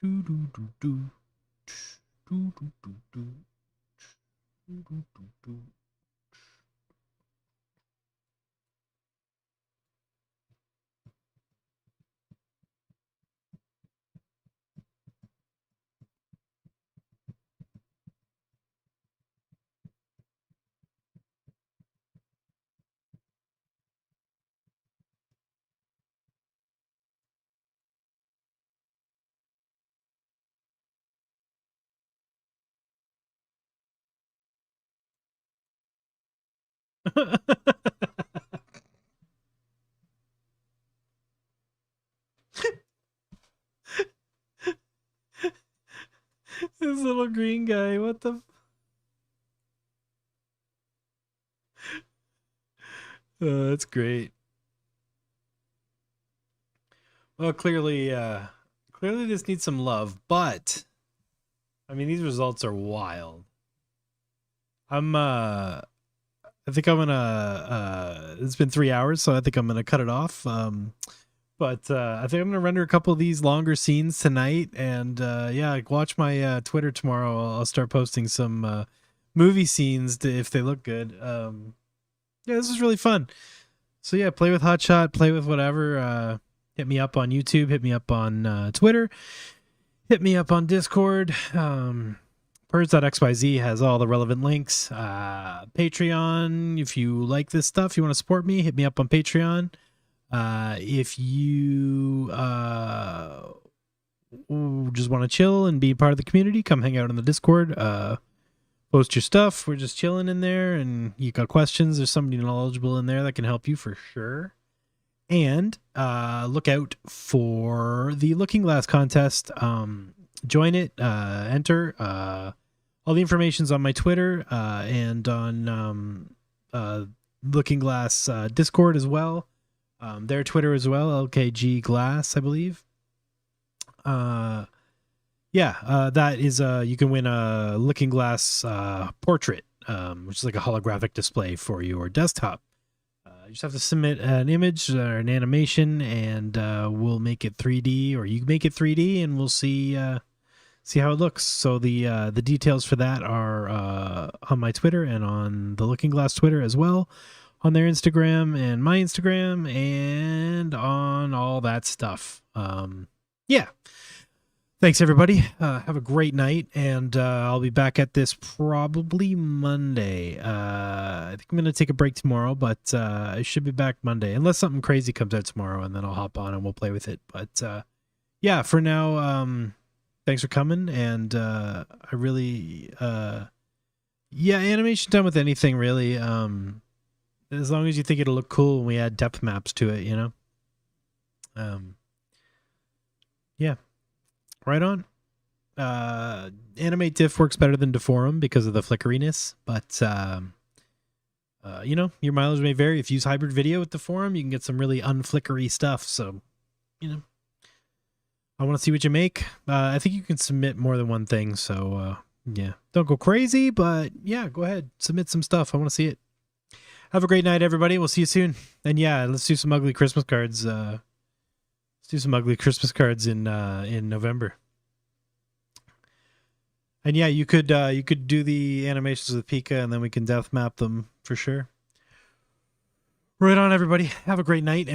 Speaker 1: Do do do do. Do do do do. Do do do do. This little green guy, what the? That's great. Well, clearly this needs some love, but I mean, these results are wild. I think I'm gonna it's been 3 hours, so I think I'm gonna cut it off. But I think I'm gonna render a couple of these longer scenes tonight, and yeah, like, watch my Twitter tomorrow. I'll start posting some movie scenes if they look good. Yeah, this is really fun. So yeah, play with Hotshot, play with whatever. Hit me up on YouTube, hit me up on Twitter, hit me up on Discord. Purge.xyz has all the relevant links. Patreon, if you like this stuff, you want to support me, hit me up on Patreon. If you just want to chill and be part of the community, come hang out in the Discord. Post your stuff. We're just chilling in there, and you got questions, there's somebody knowledgeable in there that can help you for sure. And look out for the Looking Glass contest. Join it, enter. All the information's on my Twitter and on Looking Glass Discord as well. Their Twitter as well, LKG Glass, I believe. That is you can win a Looking Glass portrait, which is like a holographic display for your desktop. You just have to submit an image or an animation, and we'll make it 3D, or you make it 3D, and we'll see how it looks. So the details for that are on my Twitter and on the Looking Glass Twitter as well, on their Instagram and my Instagram, and on all that stuff. Yeah. Thanks, everybody. Have a great night, and I'll be back at this probably Monday. I think I'm going to take a break tomorrow, but I should be back Monday, unless something crazy comes out tomorrow, and then I'll hop on and we'll play with it. But yeah, for now, thanks for coming, and I really, animation done with anything, really. As long as you think it'll look cool when we add depth maps to it, you know? Yeah. Right on. AnimateDiff works better than Deforum because of the flickeriness, but your mileage may vary. If you use hybrid video with Deforum, you can get some really unflickery stuff. So, I want to see what you make. I think you can submit more than one thing. So, yeah, don't go crazy, but yeah, go ahead, submit some stuff. I want to see it. Have a great night, everybody. We'll see you soon. And yeah, let's do some ugly Christmas cards. Let's do some ugly Christmas cards in November. And yeah, you could do the animations with Pika, and then we can depth map them for sure. Right on, everybody. Have a great night. And